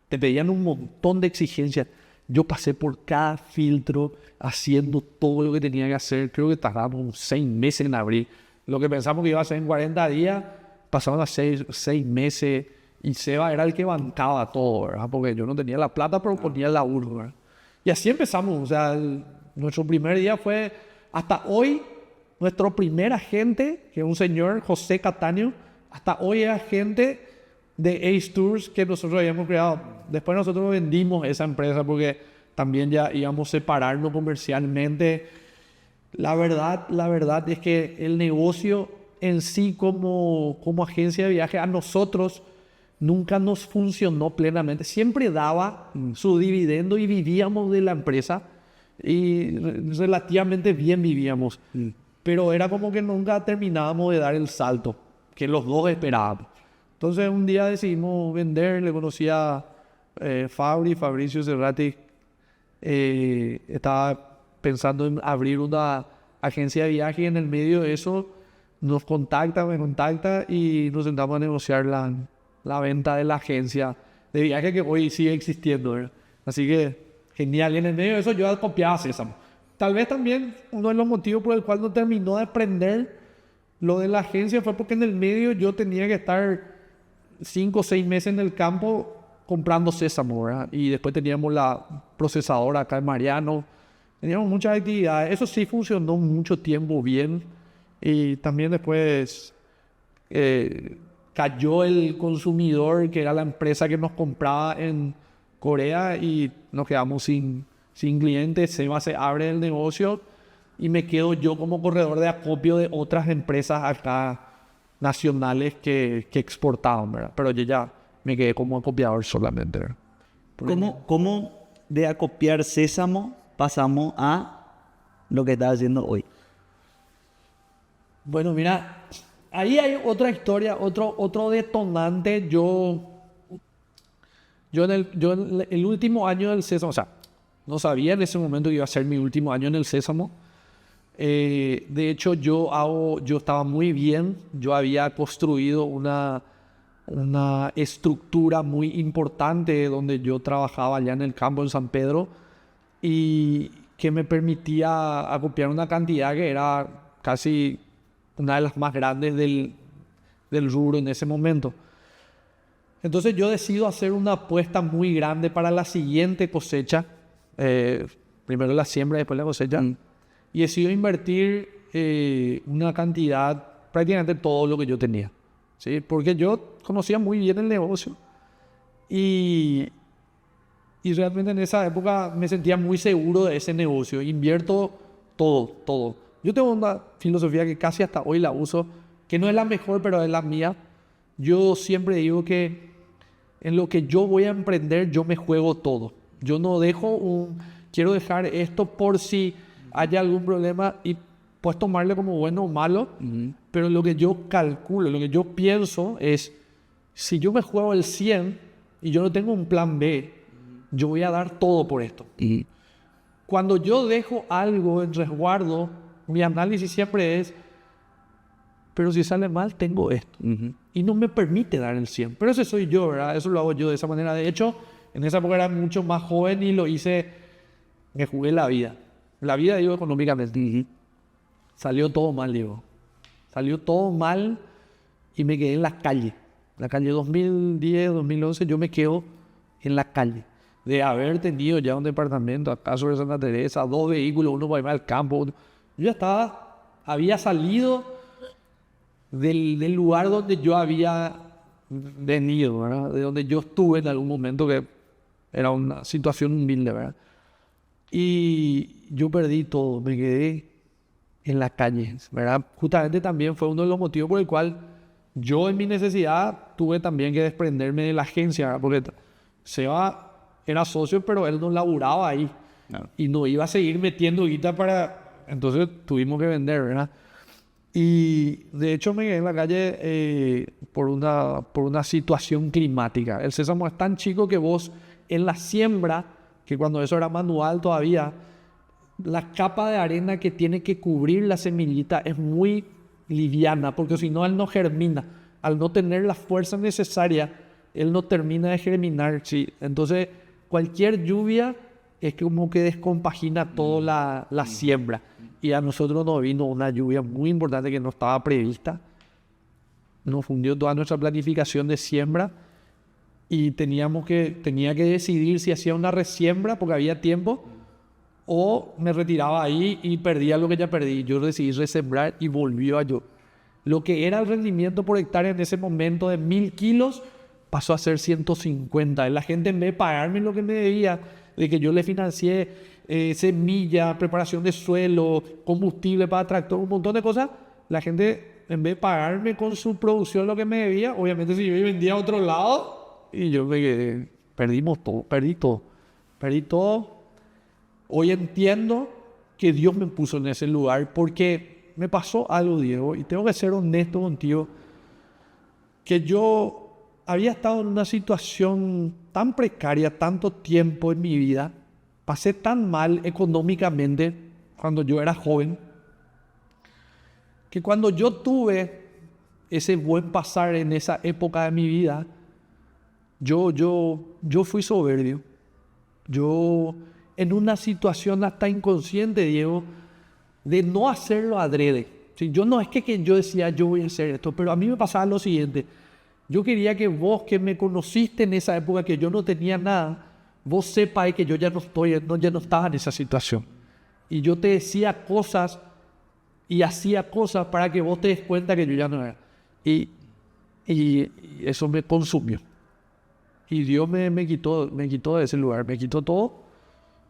Te pedían un montón de exigencias. Yo pasé por cada filtro, haciendo todo lo que tenía que hacer. Creo que tardamos 6 meses en abrir. Lo que pensamos que iba a ser en 40 días, pasaron a 6 meses. Y Seba era el que bancaba todo, ¿verdad? Porque yo no tenía la plata, pero ponía el laburo, ¿verdad? Y así empezamos. O sea, nuestro primer día fue, hasta hoy, nuestro primer agente, que es un señor, José Cataño, hasta hoy es agente de Ace Tours que nosotros habíamos creado. Después nosotros vendimos esa empresa porque también ya íbamos a separarnos comercialmente. La verdad es que el negocio en sí como agencia de viaje a nosotros nunca nos funcionó plenamente. Siempre daba su dividendo y vivíamos de la empresa y relativamente bien vivíamos. Pero era como que nunca terminábamos de dar el salto que los dos esperábamos. Entonces un día decidimos vender, le conocí a Fabricio Cerrati, estaba pensando en abrir una agencia de viaje y en el medio de eso me contacta y nos sentamos a negociar la venta de la agencia de viaje que hoy sigue existiendo, ¿verdad? Así que genial. Y en el medio de eso yo copiaba Sésamo. Tal vez también uno de los motivos por el cual no terminó de aprender lo de la agencia fue porque en el medio yo tenía que estar 5 o 6 meses en el campo comprando sésamo, ¿verdad? Y después teníamos la procesadora acá en Mariano. Teníamos muchas actividades. Eso sí funcionó mucho tiempo bien. Y también después cayó el consumidor, que era la empresa que nos compraba en Corea, y nos quedamos sin clientes. Seba se abre el negocio y me quedo yo como corredor de acopio de otras empresas acá nacionales que exportaban, ¿verdad? Pero yo ya me quedé como acopiador solamente, ¿verdad? ¿Cómo de acopiar sésamo pasamos a lo que estás haciendo hoy? Bueno, mira, ahí hay otra historia, otro detonante. Yo en el último año del Sésamo, o sea, no sabía en ese momento que iba a ser mi último año en el Sésamo. De hecho, yo estaba muy bien. Yo había construido una una estructura muy importante donde yo trabajaba allá en el campo en San Pedro y que me permitía acopiar una cantidad que era casi una de las más grandes del rubro en ese momento. Entonces yo decido hacer una apuesta muy grande para la siguiente cosecha, primero la siembra, después la cosecha, y decido invertir una cantidad, prácticamente todo lo que yo tenía, ¿sí? Porque yo conocía muy bien el negocio y realmente en esa época me sentía muy seguro de ese negocio. Invierto todo. Yo tengo una filosofía que casi hasta hoy la uso, que no es la mejor, pero es la mía. Yo siempre digo que en lo que yo voy a emprender, yo me juego todo. Yo no quiero dejar esto por si haya algún problema y puedes tomarle como bueno o malo, pero lo que yo calculo, lo que yo pienso es, si yo me juego el 100 y yo no tengo un plan B, yo voy a dar todo por esto. Cuando yo dejo algo en resguardo, mi análisis siempre es, pero si sale mal, tengo esto. Y no me permite dar el 100. Pero ese soy yo, ¿verdad? Eso lo hago yo de esa manera. De hecho, en esa época era mucho más joven y lo hice, me jugué la vida. La vida, digo, económicamente. Salió todo mal, digo. Salió todo mal y me quedé en la calle. La calle 2010, 2011, yo me quedo en la calle. De haber tenido ya un departamento acá sobre Santa Teresa, 2 vehículos, uno para irme al campo. Yo ya había salido del lugar donde yo había venido, ¿verdad? De donde yo estuve en algún momento, que era una situación humilde, ¿verdad? Y yo perdí todo, me quedé en la calle, ¿verdad? Justamente también fue uno de los motivos por el cual yo en mi necesidad tuve también que desprenderme de la agencia, ¿verdad? Porque Seba era socio, pero él no laburaba ahí. Claro. Y no iba a seguir metiendo guita para... Entonces tuvimos que vender, ¿verdad? Y de hecho me quedé en la calle por una situación climática. El sésamo es tan chico que vos en la siembra, que cuando eso era manual todavía, la capa de arena que tiene que cubrir la semillita es muy liviana, porque si no, él no germina. Al no tener la fuerza necesaria, él no termina de germinar, ¿sí? Entonces, cualquier lluvia es como que descompagina toda la siembra. Y a nosotros nos vino una lluvia muy importante que no estaba prevista. Nos fundió toda nuestra planificación de siembra y tenía que decidir si hacía una resiembra porque había tiempo o me retiraba ahí y perdía lo que ya perdí. Yo decidí resembrar y volvió a yo. Lo que era el rendimiento por hectárea en ese momento de 1000 kilos pasó a ser 150. La gente, en vez de pagarme lo que me debía, de que yo le financié semilla, preparación de suelo, combustible para tractor, un montón de cosas, la gente, en vez de pagarme con su producción lo que me debía, obviamente si yo vendía a otro lado, y yo me quedé, perdí todo. Hoy entiendo que Dios me puso en ese lugar porque me pasó algo, Diego, y tengo que ser honesto contigo, que yo había estado en una situación tan precaria tanto tiempo en mi vida, pasé tan mal económicamente cuando yo era joven, que cuando yo tuve ese buen pasar en esa época de mi vida, yo fui soberbio. Yo, en una situación hasta inconsciente, Diego, de no hacerlo adrede. ¿Sí? Yo no es que yo decía, yo voy a hacer esto, pero a mí me pasaba lo siguiente. Yo quería que vos, que me conociste en esa época que yo no tenía nada, vos sepáis que yo ya no estaba en esa situación. Y yo te decía cosas y hacía cosas para que vos te des cuenta que yo ya no era. Y eso me consumió. Y Dios me quitó de ese lugar, me quitó todo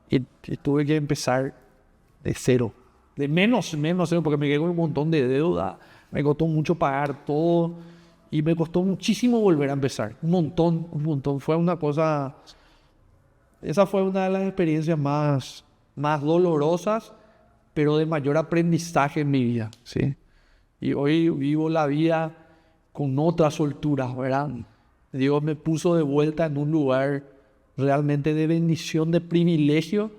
y tuve que empezar de cero. De menos cero, porque me quedé con un montón de deuda, me costó mucho pagar todo. Y me costó muchísimo volver a empezar. Un montón. Fue una cosa... Esa fue una de las experiencias más dolorosas, pero de mayor aprendizaje en mi vida, ¿sí? Y hoy vivo la vida con otra soltura, ¿verdad? Dios me puso de vuelta en un lugar realmente de bendición, de privilegio,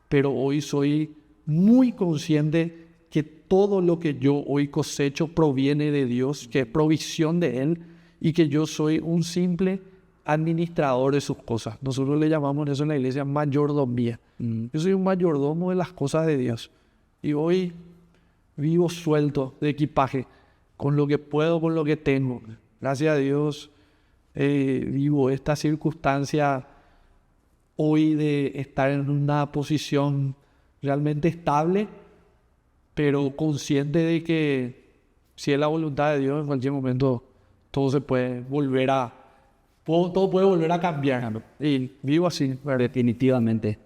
pero hoy soy muy consciente que todo lo que yo hoy cosecho proviene de Dios, que es provisión de Él, y que yo soy un simple administrador de sus cosas. Nosotros le llamamos eso en la iglesia mayordomía. Yo soy un mayordomo de las cosas de Dios. Y hoy vivo suelto de equipaje, con lo que puedo, con lo que tengo. Gracias a Dios vivo esta circunstancia hoy de estar en una posición realmente estable, pero consciente de que si es la voluntad de Dios, en cualquier momento todo se puede volver a... Todo puede volver a cambiar. Y vivo así, ¿verdad? Definitivamente.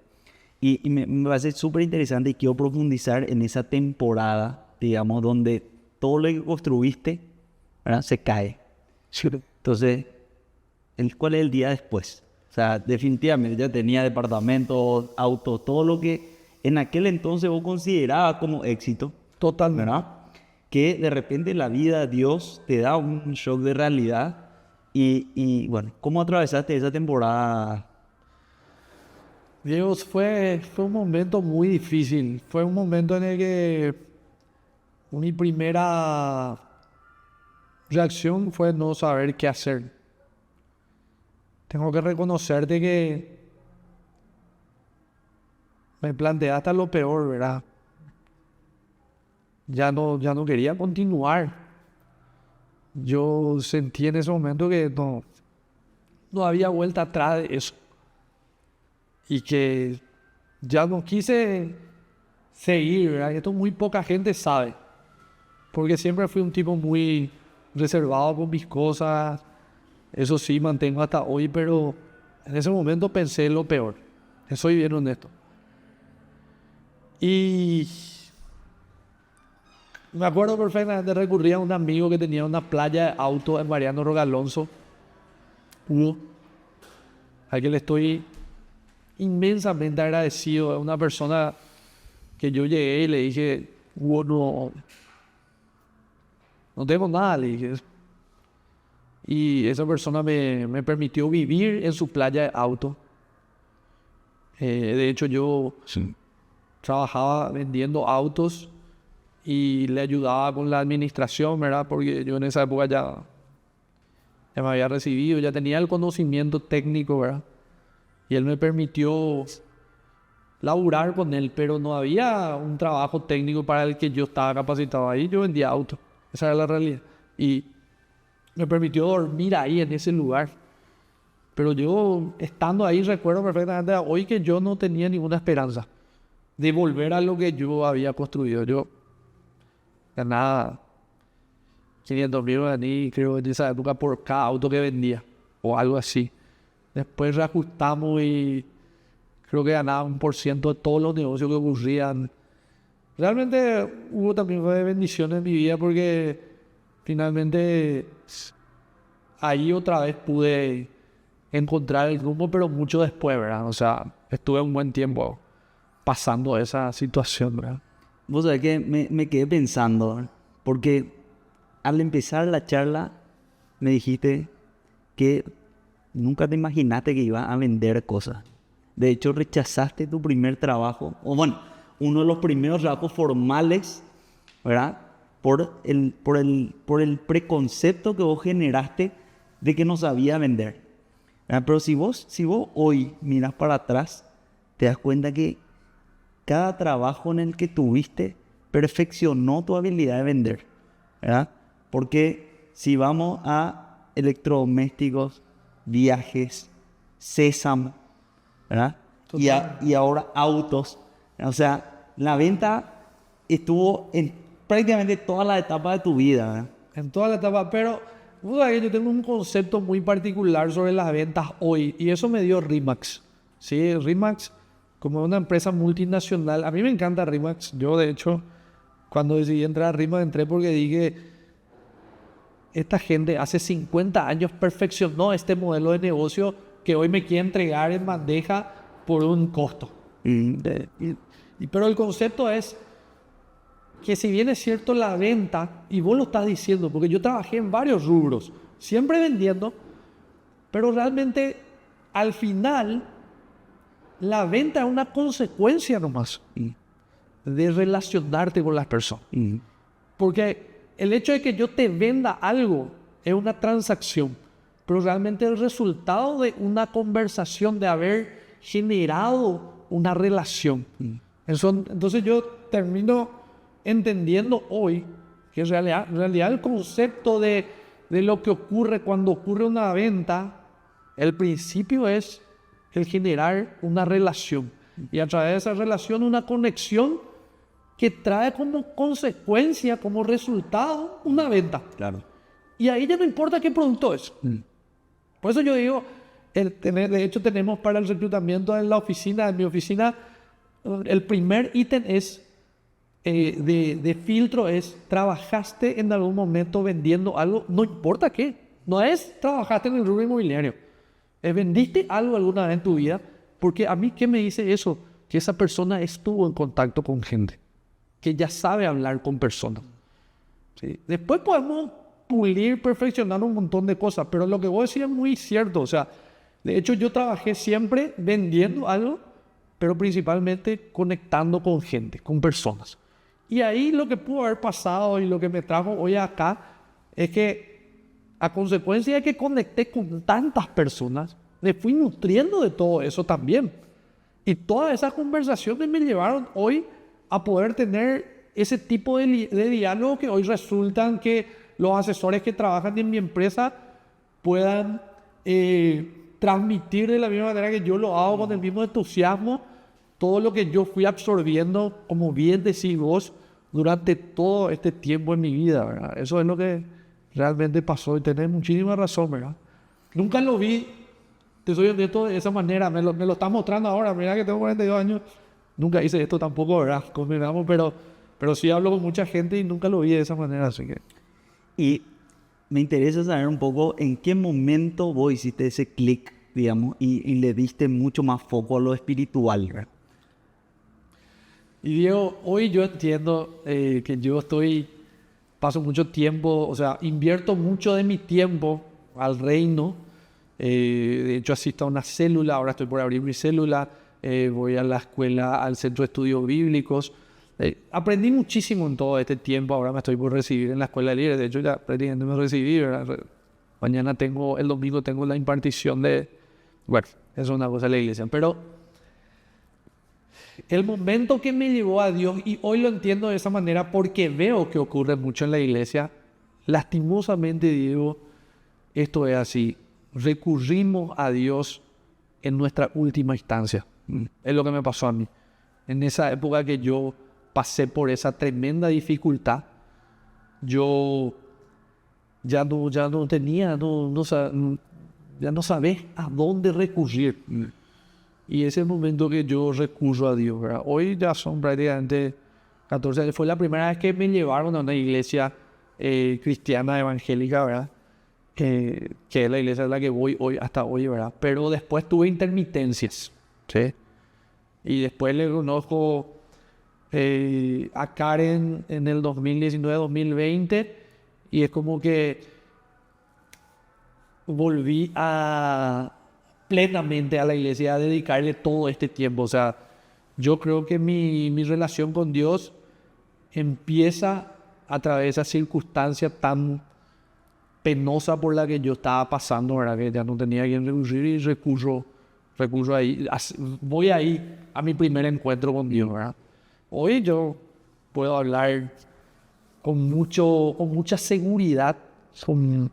Y me parece súper interesante y quiero profundizar en esa temporada, digamos, donde todo lo que construiste, ¿verdad?, se cae. Entonces, ¿cuál es el día después? O sea, definitivamente ya tenía departamentos, autos, todo lo que en aquel entonces vos considerabas como éxito. Totalmente. ¿Verdad? Que de repente la vida, Dios te da un shock de realidad. Y bueno, ¿cómo atravesaste esa temporada? Diego, fue un momento muy difícil. Fue un momento en el que mi primera reacción fue no saber qué hacer. Tengo que reconocerte que me planteé hasta lo peor, ¿verdad? Ya no quería continuar. Yo sentí en ese momento que no había vuelta atrás de eso. Y que ya no quise seguir, ¿verdad? Y esto muy poca gente sabe. Porque siempre fui un tipo muy reservado con mis cosas. Eso sí, mantengo hasta hoy, pero en ese momento pensé lo peor. Soy bien honesto. Y me acuerdo perfectamente, recurrí a un amigo que tenía una playa de auto en Mariano Rogalonso, Hugo, al que le estoy inmensamente agradecido. Es una persona que yo llegué y le dije, Hugo, no tengo nada, le dije. Y esa persona me permitió vivir en su playa de auto. De hecho, yo trabajaba vendiendo autos y le ayudaba con la administración, ¿verdad? Porque yo en esa época ya me había recibido, ya tenía el conocimiento técnico, ¿verdad? Y él me permitió laburar con él, pero no había un trabajo técnico para el que yo estaba capacitado. Ahí yo vendía autos, esa era la realidad. Y me permitió dormir ahí en ese lugar. Pero yo, estando ahí, recuerdo perfectamente hoy que yo no tenía ninguna esperanza de volver a lo que yo había construido. Yo ganaba 500,000 guaraní, creo, en esa época por cada auto que vendía, o algo así. Después reajustamos y creo que ganaba 1% de todos los negocios que ocurrían. Realmente hubo también bendiciones en mi vida porque finalmente ahí otra vez pude encontrar el rumbo, pero mucho después, ¿verdad? O sea, estuve un buen tiempo pasando esa situación, ¿verdad? Vos sabés que me quedé pensando, porque al empezar la charla me dijiste que nunca te imaginaste que ibas a vender cosas. De hecho, rechazaste tu primer trabajo, o bueno, uno de los primeros trabajos formales, ¿verdad? Por el preconcepto que vos generaste de que no sabías vender. ¿Verdad? Pero si vos hoy miras para atrás, te das cuenta que cada trabajo en el que tuviste perfeccionó tu habilidad de vender, ¿verdad? Porque si vamos a electrodomésticos, viajes, Sésamo, ¿verdad? Y ahora autos, o sea, la venta estuvo en prácticamente toda la etapa de tu vida, ¿verdad? En toda la etapa, pero yo tengo un concepto muy particular sobre las ventas hoy, y eso me dio RE/MAX. Sí, RE/MAX, como una empresa multinacional. A mí me encanta RE/MAX. Yo, de hecho, cuando decidí entrar a RE/MAX, entré porque dije, esta gente hace 50 años perfeccionó este modelo de negocio que hoy me quiere entregar en bandeja por un costo. Pero el concepto es que si bien es cierto la venta, y vos lo estás diciendo, porque yo trabajé en varios rubros, siempre vendiendo, pero realmente al final la venta es una consecuencia nomás de relacionarte con las personas. Porque el hecho de que yo te venda algo es una transacción, pero realmente el resultado de una conversación, de haber generado una relación. Entonces yo termino entendiendo hoy que en realidad el concepto de lo que ocurre cuando ocurre una venta, el principio es el generar una relación. Y a través de esa relación una conexión que trae como consecuencia, como resultado, una venta. Claro. Y ahí ya no importa qué producto es. Por eso yo digo, de hecho tenemos para el reclutamiento en mi oficina, el primer ítem es de filtro es: ¿trabajaste en algún momento vendiendo algo? No importa qué. No es trabajaste en el rubro inmobiliario. ¿Vendiste algo alguna vez en tu vida? Porque a mí, ¿qué me dice eso? Que esa persona estuvo en contacto con gente, que ya sabe hablar con personas. ¿Sí? Después podemos pulir, perfeccionar un montón de cosas, pero lo que vos decís es muy cierto. O sea, de hecho yo trabajé siempre vendiendo algo, pero principalmente conectando con gente, con personas. Y ahí lo que pudo haber pasado y lo que me trajo hoy acá es que, a consecuencia de que conecté con tantas personas, me fui nutriendo de todo eso también. Y todas esas conversaciones me llevaron hoy a poder tener ese tipo de diálogo que hoy resultan que los asesores que trabajan en mi empresa puedan transmitir de la misma manera que yo lo hago, con el mismo entusiasmo, todo lo que yo fui absorbiendo, como bien decís vos, durante todo este tiempo en mi vida, ¿verdad? Eso es lo que realmente pasó y tenés muchísima razón, ¿verdad? Nunca lo vi, te soy honesto, de esa manera. Me lo estás mostrando ahora. Mira que tengo 42 años. Nunca hice esto tampoco, ¿verdad? Convengamos, pero sí hablo con mucha gente y nunca lo vi de esa manera, así que... Y me interesa saber un poco en qué momento vos hiciste ese clic, digamos, y le diste mucho más foco a lo espiritual, ¿verdad? Y Diego, hoy yo entiendo que yo paso mucho tiempo, o sea, invierto mucho de mi tiempo al reino. De hecho, asisto a una célula, ahora estoy por abrir mi célula, voy a la escuela, al centro de estudios bíblicos. Aprendí muchísimo en todo este tiempo, ahora me estoy por recibir en la escuela de líderes, de hecho ya prácticamente me recibí, ¿verdad? Mañana el domingo tengo la impartición bueno, eso es una cosa de la iglesia, pero el momento que me llevó a Dios, y hoy lo entiendo de esa manera porque veo que ocurre mucho en la iglesia, lastimosamente Diego, esto es así, recurrimos a Dios en nuestra última instancia. Es lo que me pasó a mí. En esa época que yo pasé por esa tremenda dificultad, yo ya no tenía, ya no sabía a dónde recurrir. Y ese es el momento que yo recurro a Dios, ¿verdad? Hoy ya son prácticamente 14 años. Fue la primera vez que me llevaron a una iglesia cristiana evangélica, ¿verdad? Que es la iglesia a la que voy hoy, hasta hoy, ¿verdad? Pero después tuve intermitencias, ¿sí? Y después le conozco a Karen en el 2019-2020 y es como que volví plenamente a la iglesia a dedicarle todo este tiempo. O sea, yo creo que mi relación con Dios empieza a través de esa circunstancia tan penosa por la que yo estaba pasando, ¿verdad? Que ya no tenía a quien recurrir y recurro ahí, voy ahí a mi primer encuentro con Dios, ¿verdad? Hoy yo puedo hablar con mucha seguridad, con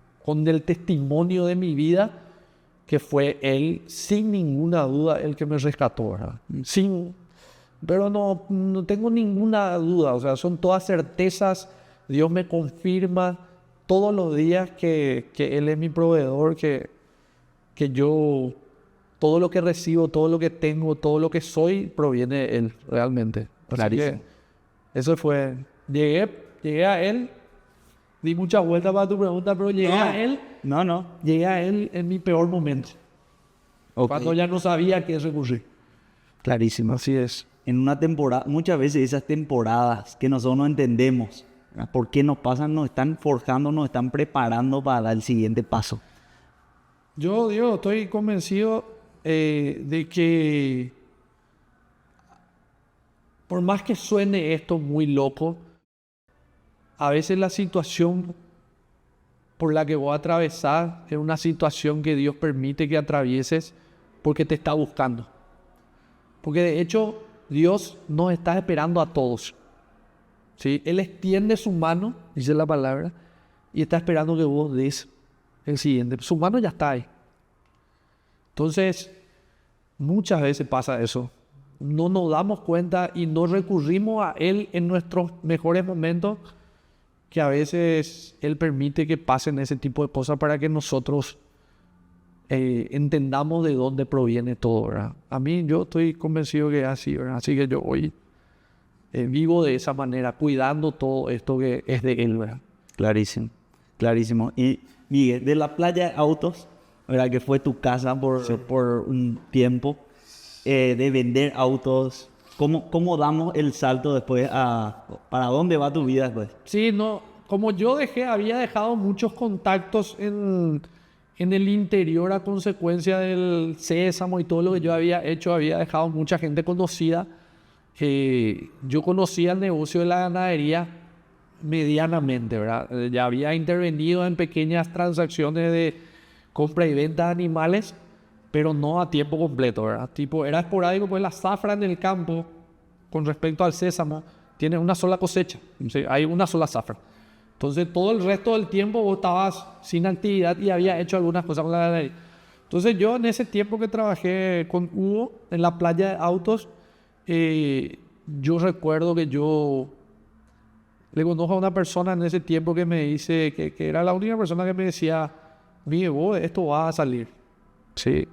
el testimonio de mi vida, que fue Él, sin ninguna duda, el que me rescató, ¿verdad? Pero no tengo ninguna duda, o sea, son todas certezas. Dios me confirma todos los días que Él es mi proveedor, que yo, todo lo que recibo, todo lo que tengo, todo lo que soy, proviene de Él, realmente. Así que eso fue, llegué a Él, di muchas vueltas para tu pregunta, pero llegué a Él. Llegué a Él en mi peor momento. Okay. Cuando ya no sabía a qué recurrir. Clarísimo. Así es. En una temporada, muchas veces esas temporadas que nosotros no entendemos, ¿verdad? ¿Por qué nos pasan? Nos están forjando, nos están preparando para dar el siguiente paso. Yo estoy convencido de que, por más que suene esto muy loco, a veces la situación por la que vos atravesás es una situación que Dios permite que atravieses porque te está buscando. Porque de hecho Dios nos está esperando a todos. ¿Sí? Él extiende su mano, dice la palabra, y está esperando que vos des el siguiente. Su mano ya está ahí. Entonces, muchas veces pasa eso. No nos damos cuenta y no recurrimos a Él en nuestros mejores momentos, que a veces Él permite que pasen ese tipo de cosas para que nosotros entendamos de dónde proviene todo, ¿verdad? A mí, yo estoy convencido que es así, ¿verdad? Así que yo hoy vivo de esa manera, cuidando todo esto que es de Él, ¿verdad? Clarísimo, clarísimo. Y Miguel, de la playa de autos, ¿verdad? Que fue tu casa por un tiempo, de vender autos, ¿cómo damos el salto después para dónde va tu vida después? Sí, no, como yo había dejado muchos contactos en el interior a consecuencia del Sésamo y todo lo que yo había hecho, había dejado mucha gente conocida. Yo conocía el negocio de la ganadería medianamente, ¿verdad? Ya había intervenido en pequeñas transacciones de compra y venta de animales, pero no a tiempo completo, ¿verdad? Tipo, era esporádico, pues la zafra en el campo, con respecto al sésamo, tiene una sola cosecha, ¿sí? Hay una sola zafra. Entonces, todo el resto del tiempo vos estabas sin actividad y había hecho algunas cosas con la ganadería. Entonces, yo en ese tiempo que trabajé con Hugo en la playa de autos, yo recuerdo que yo le conozco a una persona en ese tiempo que me dice que era la única persona que me decía, Miguel, vos, esto va a salir. Sí,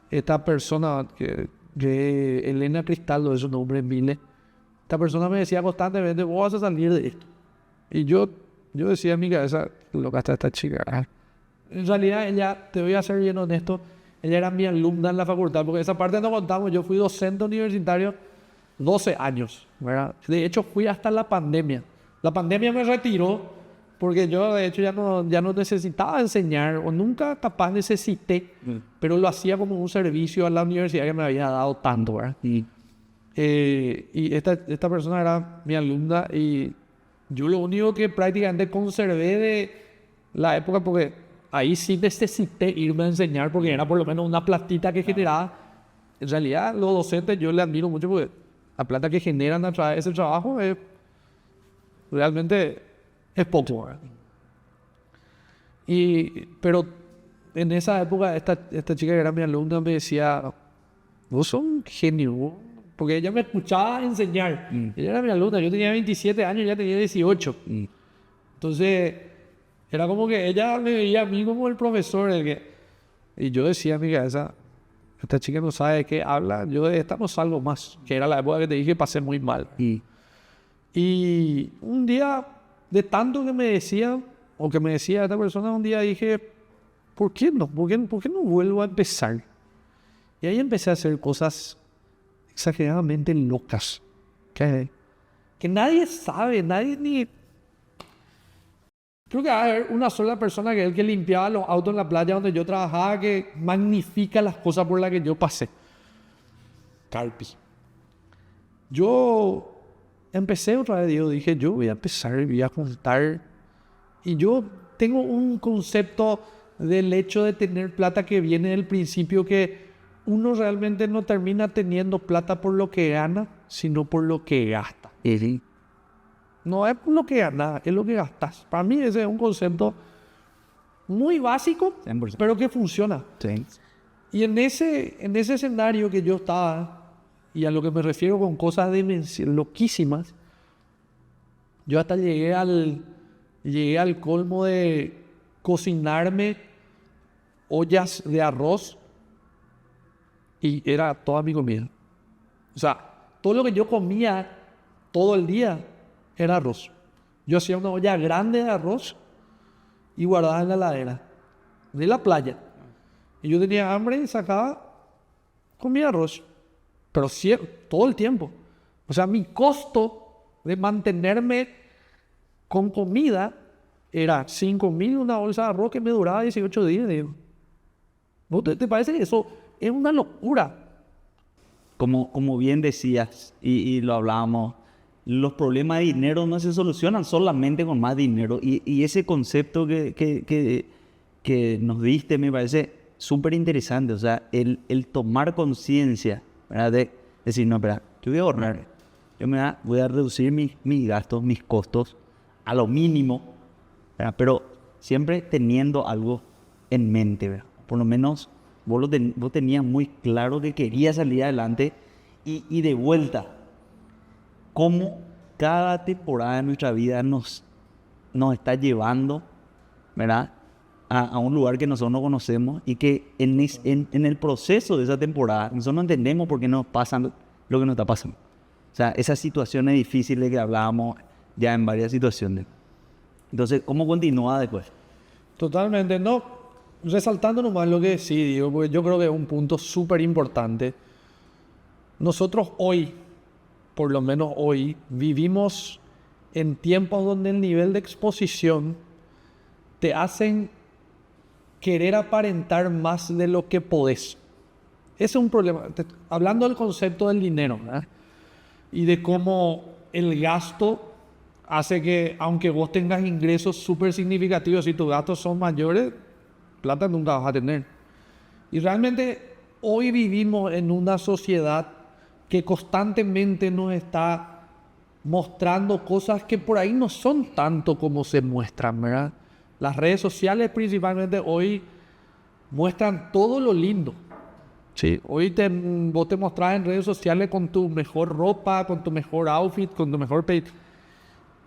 esta persona que Elena Cristaldo es su nombre, Mile. Esta persona me decía constantemente, vos vas a salir de esto. Y yo decía en mi cabeza, loca está esta chica. En realidad ella, te voy a ser bien honesto, ella era mi alumna en la facultad, porque esa parte no contamos. Yo fui docente universitario 12 años, ¿verdad? De hecho, fui hasta la pandemia. La pandemia me retiró porque yo, de hecho, ya no necesitaba enseñar, o nunca capaz necesité, pero lo hacía como un servicio a la universidad que me había dado tanto, ¿verdad? Y esta persona era mi alumna y yo lo único que prácticamente conservé de la época, porque ahí sí necesité irme a enseñar porque era por lo menos una platita que generaba. En realidad, los docentes yo les admiro mucho porque la plata que generan a través de ese trabajo realmente es poco, ¿verdad? Pero en esa época, esta chica que era mi alumna me decía, vos sos un genio, porque ella me escuchaba enseñar. Ella era mi alumna, yo tenía 27 años, ella tenía 18. Entonces, era como que ella me veía a mí como el profesor. Y yo decía a mi cabeza, esta chica no sabe de qué habla, yo de esta no salgo más. Que era la época que te dije que pasé muy mal. Y un día, de tanto que me decía, o que me decía esta persona, un día dije, ¿por qué no? ¿Por qué no vuelvo a empezar? Y ahí empecé a hacer cosas exageradamente locas. Que nadie sabe, nadie ni... Creo que va a haber una sola persona que es el que limpiaba los autos en la playa donde yo trabajaba, que magnifica las cosas por las que yo pasé. Carpi. Yo empecé otra vez, dije, yo voy a empezar, voy a juntar. Y yo tengo un concepto del hecho de tener plata que viene del principio, que uno realmente no termina teniendo plata por lo que gana, sino por lo que gasta. No es por lo que ganas, es lo que gastas. Para mí ese es un concepto muy básico, 100%. Pero que funciona. Sí. Y en ese escenario que yo estaba, y a lo que me refiero con cosas loquísimas, yo hasta llegué al colmo de cocinarme ollas de arroz y era toda mi comida. O sea, todo lo que yo comía todo el día era arroz. Yo hacía una olla grande de arroz y guardaba en la heladera de la playa. Y yo tenía hambre y comía arroz. Pero todo el tiempo. O sea, mi costo de mantenerme con comida era 5.000 una bolsa de arroz que me duraba 18 días. Digo. ¿No te parece que eso es una locura? Como bien decías, y lo hablábamos, los problemas de dinero no se solucionan solamente con más dinero. Y ese concepto que nos diste me parece súper interesante. O sea, el tomar conciencia, ¿verdad? De decir, no, espera, yo voy a ahorrar. Voy a reducir mis gastos, mis costos a lo mínimo, ¿verdad? Pero siempre teniendo algo en mente, ¿verdad? Por lo menos vos tenías muy claro que querías salir adelante y de vuelta, cómo cada temporada de nuestra vida nos está llevando, ¿verdad? A un lugar que nosotros no conocemos y que en el proceso de esa temporada nosotros no entendemos por qué nos pasa lo que nos está pasando. O sea, esas situaciones difíciles que hablábamos ya en varias situaciones. Entonces, ¿cómo continúa después? Totalmente, no. Resaltando nomás lo que decís, digo, porque yo creo que es un punto súper importante. Nosotros hoy, por lo menos hoy, vivimos en tiempos donde el nivel de exposición te hacen querer aparentar más de lo que podés. Ese es un problema. Hablando del concepto del dinero, ¿verdad? Y de cómo el gasto hace que, aunque vos tengas ingresos súper significativos, si tus gastos son mayores, plata nunca vas a tener. Y realmente hoy vivimos en una sociedad que constantemente nos está mostrando cosas que por ahí no son tanto como se muestran, ¿verdad? Las redes sociales principalmente hoy muestran todo lo lindo. Sí, hoy vos te mostrás en redes sociales con tu mejor ropa, con tu mejor outfit, con tu mejor pay.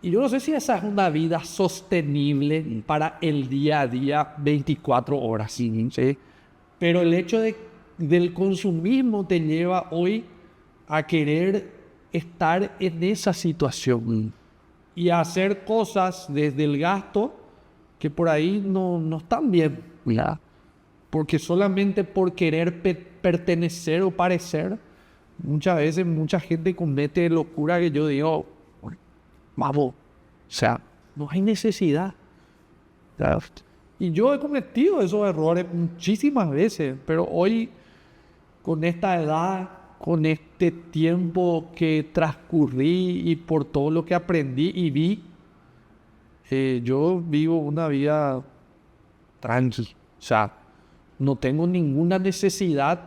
Y yo no sé si esa es una vida sostenible para el día a día, 24 horas. ¿Sí? Pero el hecho del consumismo te lleva hoy a querer estar en esa situación y a hacer cosas desde el gasto que por ahí no están bien, ¿ya? Porque solamente por querer pertenecer o parecer, muchas veces mucha gente comete locura que yo digo, vamos, o sea, no hay necesidad. Y yo he cometido esos errores muchísimas veces, pero hoy, con esta edad, con este tiempo que transcurrí y por todo lo que aprendí y vi, yo vivo una vida tranquila. O sea, no tengo ninguna necesidad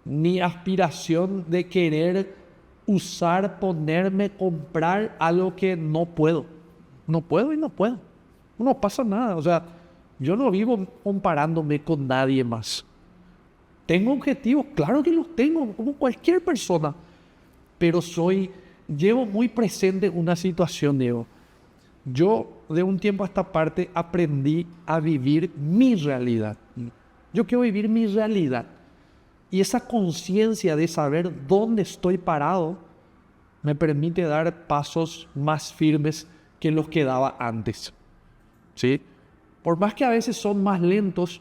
ni aspiración de querer usar, ponerme, comprar algo que no puedo. No puedo y no puedo. No pasa nada. O sea, yo no vivo comparándome con nadie más. Tengo objetivos, claro que los tengo, como cualquier persona. Pero llevo muy presente una situación, Diego. Yo, de un tiempo a esta parte, aprendí a vivir mi realidad. Yo quiero vivir mi realidad. Y esa conciencia de saber dónde estoy parado me permite dar pasos más firmes que los que daba antes. ¿Sí? Por más que a veces son más lentos,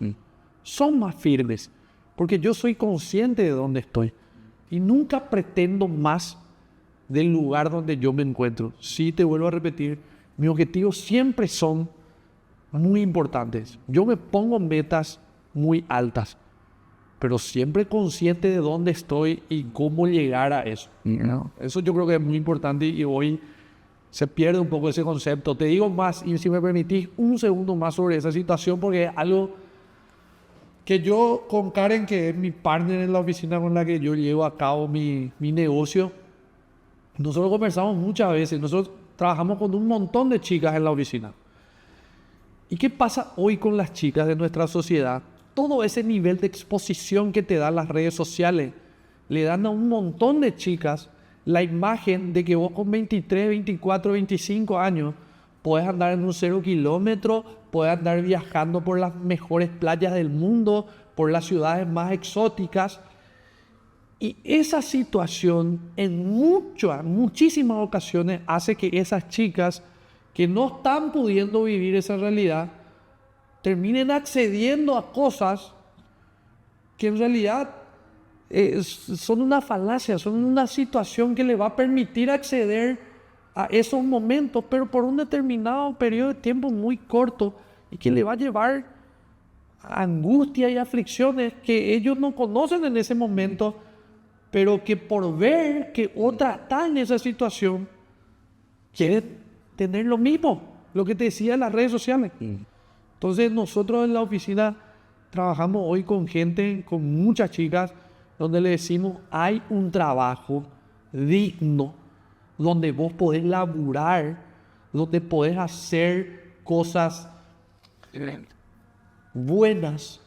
son más firmes. Porque yo soy consciente de dónde estoy. Y nunca pretendo más del lugar donde yo me encuentro. Sí, te vuelvo a repetir, mis objetivos siempre son muy importantes. Yo me pongo metas muy altas, pero siempre consciente de dónde estoy y cómo llegar a eso. Eso yo creo que es muy importante y hoy se pierde un poco ese concepto. Te digo más, y si me permitís un segundo más sobre esa situación, porque es algo que yo con Karen, que es mi partner en la oficina con la que yo llevo a cabo mi negocio, nosotros conversamos muchas veces. Nosotros trabajamos con un montón de chicas en la oficina. ¿Y qué pasa hoy con las chicas de nuestra sociedad? Todo ese nivel de exposición que te dan las redes sociales le dan a un montón de chicas la imagen de que vos con 23, 24, 25 años podés andar en un 0 kilómetro, podés andar viajando por las mejores playas del mundo, por las ciudades más exóticas. Y esa situación en muchísimas ocasiones hace que esas chicas que no están pudiendo vivir esa realidad terminen accediendo a cosas que en realidad son una falacia, son una situación que le va a permitir acceder a esos momentos, pero por un determinado periodo de tiempo muy corto y que le va a llevar a angustia y aflicciones que ellos no conocen en ese momento, pero que por ver que otra está en esa situación, quiere tener lo mismo, lo que te decía en las redes sociales. Entonces nosotros en la oficina trabajamos hoy con gente, con muchas chicas, donde le decimos, hay un trabajo digno, donde vos podés laburar, donde podés hacer cosas buenas,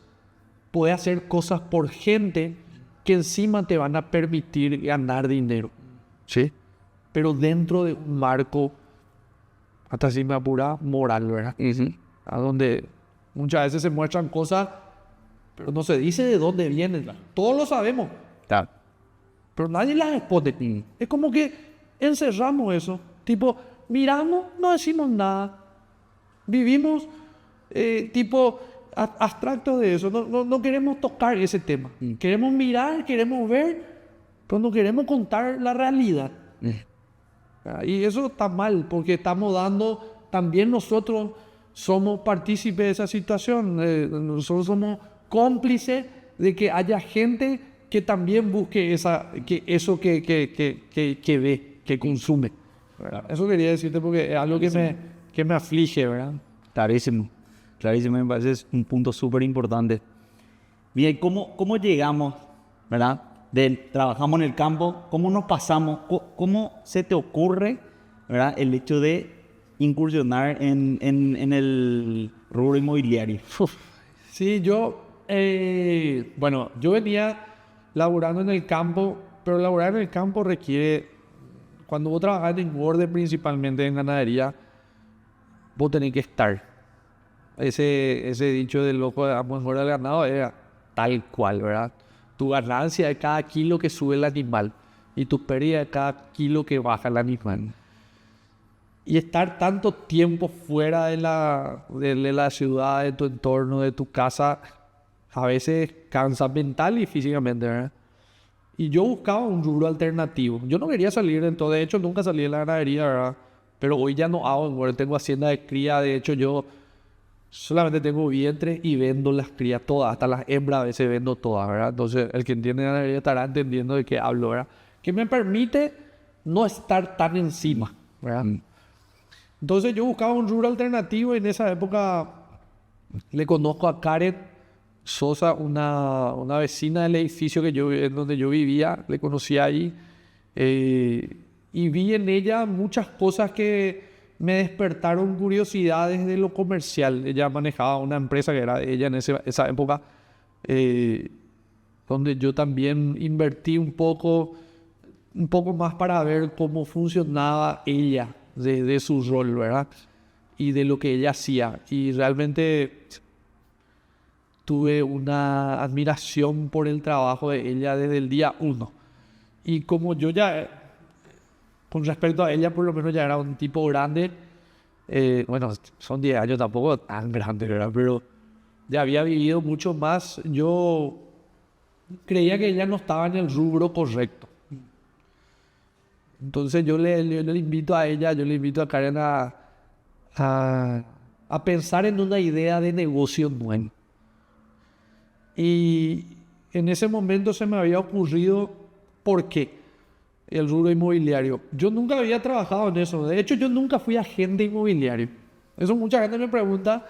podés hacer cosas por gente que encima te van a permitir ganar dinero, ¿sí? Pero dentro de un marco, hasta si me apura, moral, ¿verdad? A donde muchas veces se muestran cosas, pero no se dice de dónde vienen. Todos lo sabemos, Claro. pero nadie las responde. Es como que encerramos eso. Tipo, miramos, no decimos nada. Vivimos tipo abstractos de eso. No queremos tocar ese tema. Queremos mirar, queremos ver, pero no queremos contar la realidad. Y eso está mal, porque estamos dando, también nosotros somos partícipes de esa situación. Nosotros somos cómplices de que haya gente que también busque eso que ve, que consume. ¿Verdad? Eso quería decirte porque es algo que me aflige, ¿verdad? Clarísimo, clarísimo, me parece es un punto súper importante. Bien, ¿cómo llegamos, verdad? Trabajamos en el campo, ¿cómo nos pasamos? ¿Cómo se te ocurre, verdad, el hecho de incursionar en el rubro inmobiliario? Sí, yo venía laburando en el campo, pero laburar en el campo requiere, cuando vos trabajás en engorde principalmente en ganadería, vos tenés que estar. Ese dicho del loco de amo engorda el ganado era tal cual, ¿verdad? Tu ganancia de cada kilo que sube el animal y tu pérdida de cada kilo que baja el animal. Y estar tanto tiempo fuera de la ciudad, de tu entorno, de tu casa, a veces cansa mental y físicamente, ¿verdad? Y yo buscaba un rubro alternativo. Yo no quería salir de hecho nunca salí de la ganadería, ¿verdad? Pero hoy ya no hago engorde, tengo hacienda de cría, de hecho yo solamente tengo vientre y vendo las crías todas, hasta las hembras a veces vendo todas, ¿verdad? Entonces el que entiende ganadería estará entendiendo de qué hablo, ¿verdad? Que me permite no estar tan encima, ¿verdad? Entonces yo buscaba un rubro alternativo y en esa época le conozco a Karen Sosa, una vecina del edificio en donde yo vivía, le conocí ahí y vi en ella muchas cosas que me despertaron curiosidades de lo comercial. Ella manejaba una empresa que era de ella en esa época, donde yo también invertí un poco más para ver cómo funcionaba ella, de su rol, ¿verdad? Y de lo que ella hacía. Y realmente tuve una admiración por el trabajo de ella desde el día 1. Y como yo ya, con respecto a ella, por lo menos ya era un tipo grande, son 10 años, tampoco tan grande, ¿verdad? Pero ya había vivido mucho más. Yo creía que ella no estaba en el rubro correcto. Entonces yo le invito a ella, yo le invito a Karen a pensar en una idea de negocio nuevo. Y en ese momento se me había ocurrido, ¿por qué? El rubro inmobiliario. Yo nunca había trabajado en eso. De hecho, yo nunca fui agente inmobiliario. Eso mucha gente me pregunta.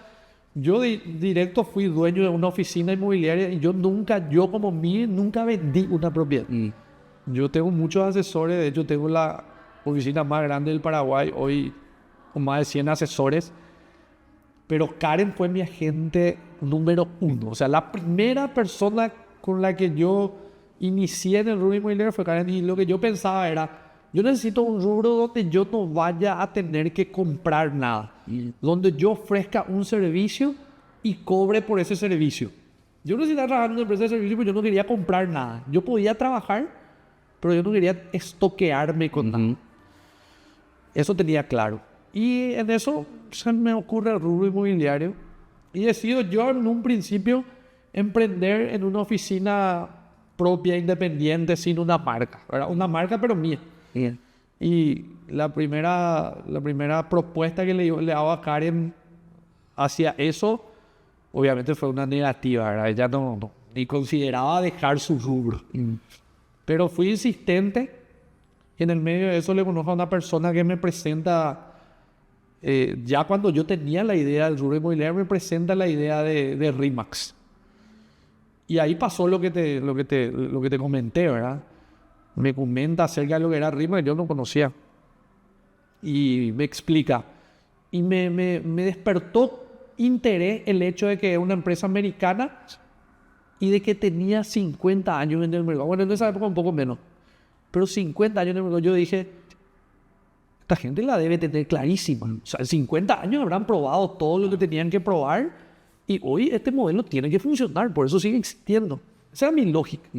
Yo directo fui dueño de una oficina inmobiliaria y yo nunca vendí una propiedad. Yo tengo muchos asesores. De hecho, tengo la oficina más grande del Paraguay hoy con más de 100 asesores. Pero Karen fue mi agente número 1. O sea, la primera persona con la que yo inicié en el rubro inmobiliario fue Karen. Y lo que yo pensaba era, yo necesito un rubro donde yo no vaya a tener que comprar nada. Donde yo ofrezca un servicio y cobre por ese servicio. Yo no necesitaba trabajar en una empresa de servicio, pero yo no quería comprar nada. Yo podía trabajar, pero yo no quería estoquearme con nada. Eso tenía claro. Y en eso se me ocurre el rubro inmobiliario. Y decido yo en un principio emprender en una oficina propia, independiente, sin una marca, ¿verdad? Una marca pero mía. Bien. Y la primera propuesta que le hago a Karen hacia eso, obviamente fue una negativa, ¿verdad? Ella no ni consideraba dejar su rubro. Pero fui insistente y en el medio de eso le conozco a una persona que me presenta, ya cuando yo tenía la idea del rubro inmobiliario, me presenta la idea de RE/MAX. Y ahí pasó lo que te comenté, ¿verdad? Me comenta acerca de lo que era RE/MAX, yo no conocía. Y me explica. Y me despertó interés el hecho de que es una empresa americana y de que tenía 50 años en el mercado. Bueno, en esa época un poco menos. Pero 50 años en el mercado. Yo dije, esta gente la debe tener clarísima. O sea, en 50 años habrán probado todo lo que tenían que probar y hoy este modelo tiene que funcionar. Por eso sigue existiendo. Esa era mi lógica.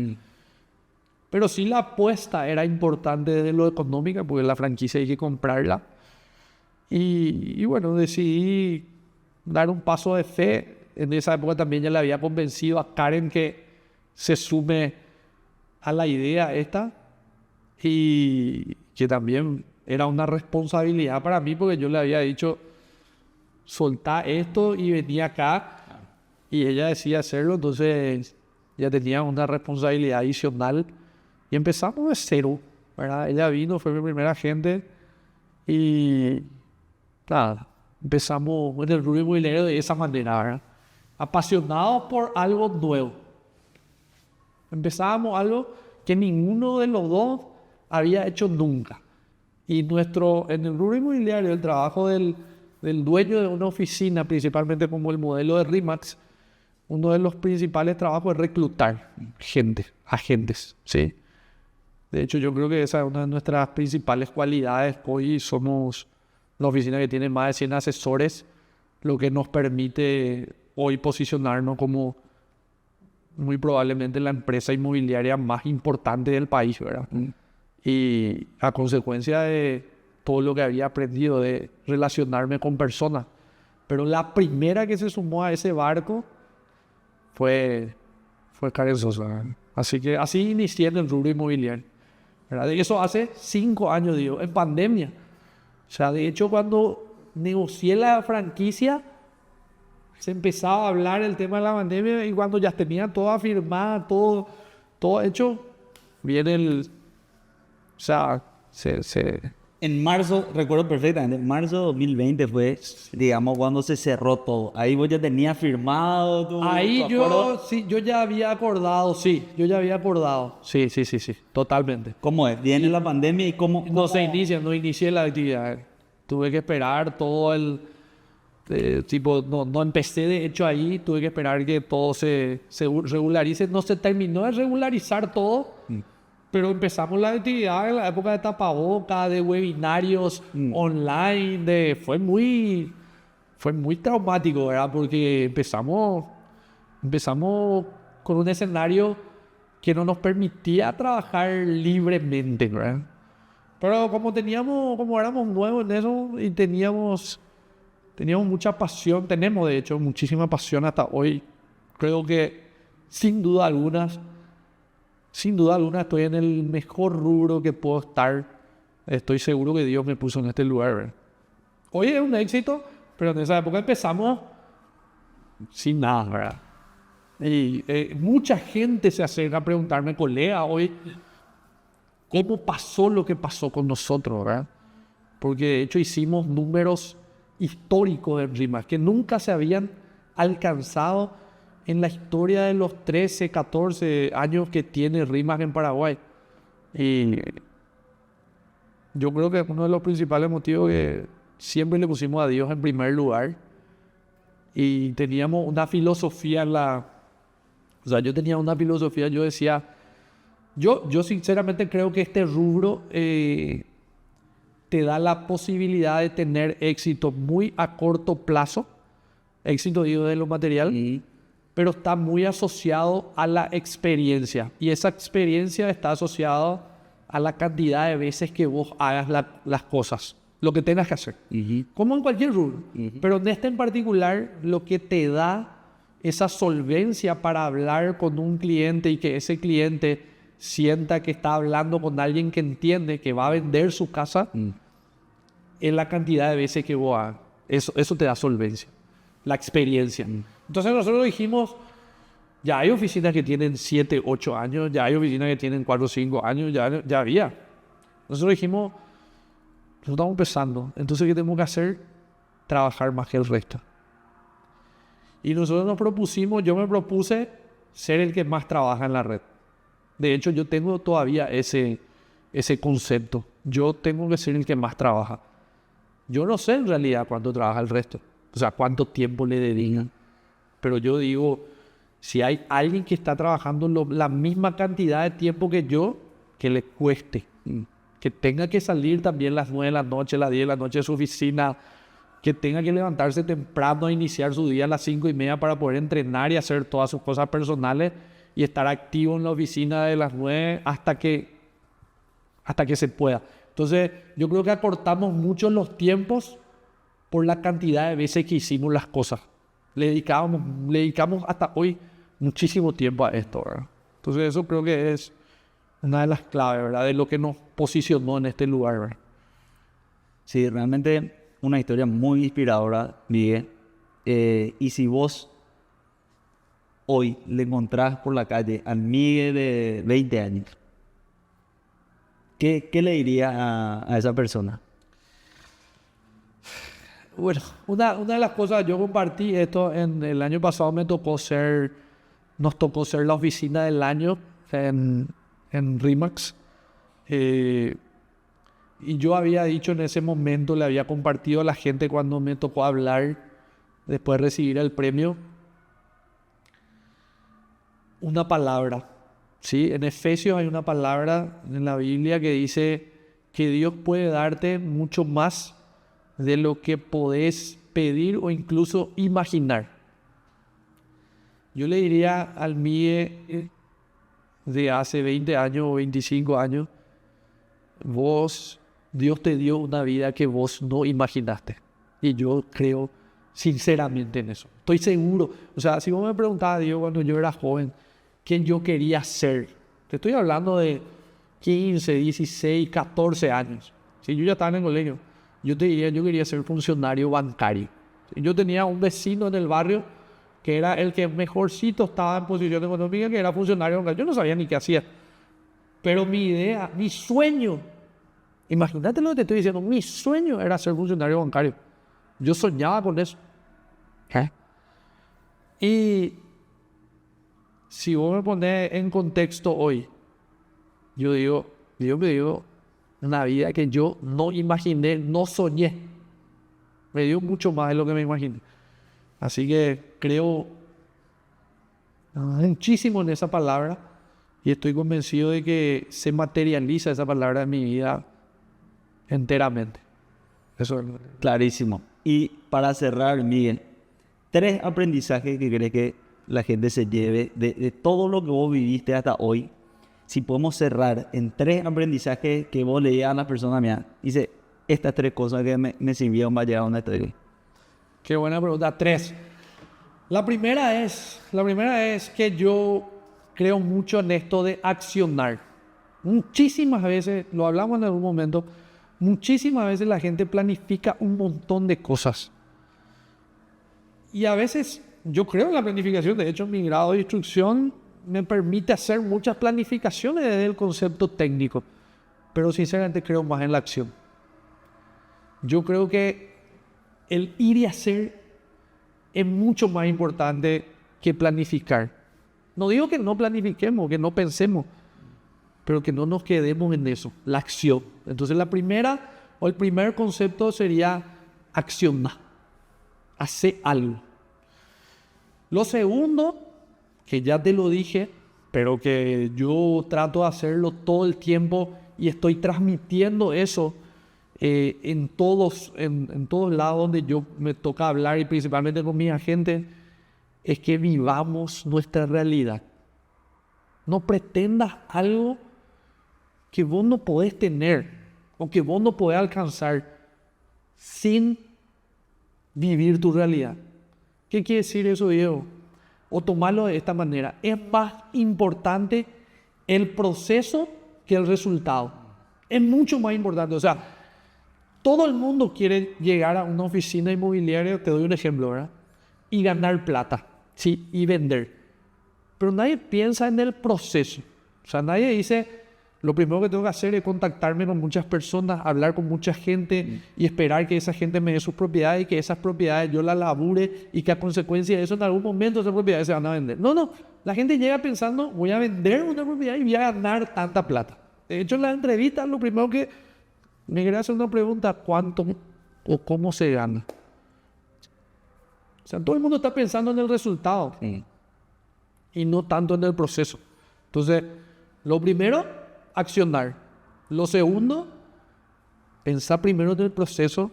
Pero sí la apuesta era importante desde lo económico, porque la franquicia hay que comprarla. Y bueno, decidí dar un paso de fe. En esa época también ya le había convencido a Karen que se sume a la idea esta. Y que también era una responsabilidad para mí, porque yo le había dicho, soltá esto y venía acá. Y ella decía hacerlo, entonces ya tenía una responsabilidad adicional. Y empezamos de cero, ¿verdad? Ella vino, fue mi primera agente. Y nada, empezamos en el rubro inmobiliario de esa manera, ¿verdad? Apasionados por algo nuevo. Empezábamos algo que ninguno de los dos había hecho nunca. Y en el rubro inmobiliario, el trabajo del dueño de una oficina, principalmente como el modelo de RE/MAX, uno de los principales trabajos es reclutar gente, agentes, ¿sí? De hecho, yo creo que esa es una de nuestras principales cualidades. Hoy somos la oficina que tiene más de 100 asesores, lo que nos permite hoy posicionarnos como muy probablemente la empresa inmobiliaria más importante del país, ¿verdad? Y a consecuencia de todo lo que había aprendido de relacionarme con personas. Pero la primera que se sumó a ese barco fue Karen Sosa, ¿verdad? Así que así inicié en el rubro inmobiliario, ¿verdad? Y eso hace 5 años, digo, en pandemia. O sea, de hecho, cuando negocié la franquicia, se empezaba a hablar el tema de la pandemia y cuando ya tenía todo firmado, todo hecho, viene o sea, En marzo, recuerdo perfectamente, en marzo de 2020 fue, digamos, cuando se cerró todo. Ahí vos ya tenías firmado tu acuerdo. Sí, yo ya había acordado, sí, Sí, totalmente. ¿Cómo es? Viene la pandemia y cómo... No inicié la actividad. Tuve que esperar todo no empecé de hecho ahí, tuve que esperar que todo se regularice. No se terminó de regularizar todo, pero empezamos la actividad en la época de tapabocas, de webinarios online, fue muy traumático, ¿verdad? Porque empezamos con un escenario que no nos permitía trabajar libremente, ¿verdad? Pero como éramos nuevos en eso y teníamos mucha pasión, tenemos de hecho muchísima pasión hasta hoy. Creo que sin duda alguna estoy en el mejor rubro que puedo estar. Estoy seguro que Dios me puso en este lugar, ¿verdad? Hoy es un éxito, pero en esa época empezamos sin nada, ¿verdad? Y mucha gente se acerca a preguntarme, colega, hoy, ¿cómo pasó lo que pasó con nosotros, verdad? Porque de hecho hicimos números históricos de RE/MAX que nunca se habían alcanzado en la historia de los 13, 14 años que tiene RE/MAX en Paraguay. Y yo creo que uno de los principales motivos que siempre le pusimos a Dios en primer lugar y teníamos una filosofía yo tenía una filosofía, yo decía, yo sinceramente creo que este rubro te da la posibilidad de tener éxito muy a corto plazo, éxito digo de lo material, pero está muy asociado a la experiencia. Y esa experiencia está asociada a la cantidad de veces que vos hagas las cosas, lo que tengas que hacer. Como en cualquier rubro. Pero en este en particular, lo que te da esa solvencia para hablar con un cliente y que ese cliente sienta que está hablando con alguien que entiende que va a vender su casa, es la cantidad de veces que vos hagas. Eso te da solvencia, la experiencia. Entonces nosotros dijimos, Ya hay oficinas que tienen 7, 8 años, ya hay oficinas que tienen 4, 5 años, ya había. Nosotros dijimos, nosotros estamos empezando, entonces ¿qué tenemos que hacer? Trabajar más que el resto. Y nosotros nos propusimos, yo me propuse ser el que más trabaja en la red. De hecho, yo tengo todavía ese concepto. Yo tengo que ser el que más trabaja. Yo no sé en realidad cuánto trabaja el resto. O sea, cuánto tiempo le dedican. Pero yo digo, si hay alguien que está trabajando la misma cantidad de tiempo que yo, que le cueste. Que tenga que salir también las 9 de la noche, las 10 de la noche de su oficina, que tenga que levantarse temprano a iniciar su día a las 5:30 para poder entrenar y hacer todas sus cosas personales y estar activo en la oficina de las 9 hasta que se pueda. Entonces, yo creo que acortamos mucho los tiempos por la cantidad de veces que hicimos las cosas. Le dedicamos hasta hoy muchísimo tiempo a esto, ¿verdad? Entonces, eso creo que es una de las claves, ¿verdad? De lo que nos posicionó en este lugar, ¿verdad? Sí, realmente una historia muy inspiradora, Miguel. Y si vos hoy le encontrás por la calle al Miguel de 20 años, ¿qué le dirías a esa persona? Bueno, una de las cosas, yo compartí esto en el año pasado, nos tocó ser la oficina del año en RE/MAX. Y yo había dicho en ese momento, le había compartido a la gente cuando me tocó hablar, después de recibir el premio, una palabra. ¿Sí? En Efesios hay una palabra en la Biblia que dice que Dios puede darte mucho más de lo que podés pedir o incluso imaginar. Yo le diría al Miguel de hace 20 años o 25 años, Dios te dio una vida que vos no imaginaste. Y yo creo sinceramente en eso. Estoy seguro. O sea, si vos me preguntabas, Dios, cuando yo era joven, quién yo quería ser. Te estoy hablando de 15, 16, 14 años. Si yo ya estaba en el colegio, yo te diría, yo quería ser funcionario bancario. Yo tenía un vecino en el barrio que era el que mejorcito estaba en posición económica, que era funcionario bancario. Yo no sabía ni qué hacía. Pero mi idea, mi sueño, imagínate lo que te estoy diciendo, mi sueño era ser funcionario bancario. Yo soñaba con eso. Y si vos me pones en contexto hoy, yo digo, Dios me dio una vida que yo no imaginé, no soñé. Me dio mucho más de lo que me imaginé. Así que creo muchísimo en esa palabra y estoy convencido de que se materializa esa palabra en mi vida enteramente. Eso es Clarísimo. Y para cerrar, Miguel, 3 aprendizajes que crees que la gente se lleve de todo lo que vos viviste hasta hoy. Si podemos cerrar en 3 aprendizajes que vos le digas a las personas, mira, dice estas 3 cosas que me sirvieron para llegar a donde estoy. Qué buena pregunta. 3. La primera es que yo creo mucho en esto de accionar. Muchísimas veces, lo hablamos en algún momento, muchísimas veces la gente planifica un montón de cosas. Y a veces yo creo en la planificación. De hecho, mi grado de instrucción me permite hacer muchas planificaciones desde el concepto técnico. Pero sinceramente creo más en la acción. Yo creo que el ir y hacer es mucho más importante que planificar. No digo que no planifiquemos, que no pensemos, pero que no nos quedemos en eso, la acción. Entonces el primer concepto sería accionar, hacer algo. Lo segundo, que ya te lo dije, pero que yo trato de hacerlo todo el tiempo y estoy transmitiendo eso en todos lados donde yo me toca hablar y principalmente con mis agentes, es que vivamos nuestra realidad. No pretendas algo que vos no podés tener o que vos no podés alcanzar sin vivir tu realidad. ¿Qué quiere decir eso, Diego? O tomarlo de esta manera. Es más importante el proceso que el resultado. Es mucho más importante. O sea, todo el mundo quiere llegar a una oficina inmobiliaria, te doy un ejemplo, ¿verdad? Y ganar plata, ¿sí? Y vender. pero nadie piensa en el proceso. O sea, nadie dice, lo primero que tengo que hacer es contactarme con muchas personas, hablar con mucha gente y esperar que esa gente me dé sus propiedades y que esas propiedades yo las labure y que a consecuencia de eso en algún momento esas propiedades se van a vender. No, la gente llega pensando, voy a vender una propiedad y voy a ganar tanta plata. De hecho, en la entrevista lo primero que me quería hacer una pregunta, ¿cuánto o cómo se gana? O sea, todo el mundo está pensando en el resultado y no tanto en el proceso. Entonces, lo primero, accionar. Lo segundo, pensar primero en el proceso,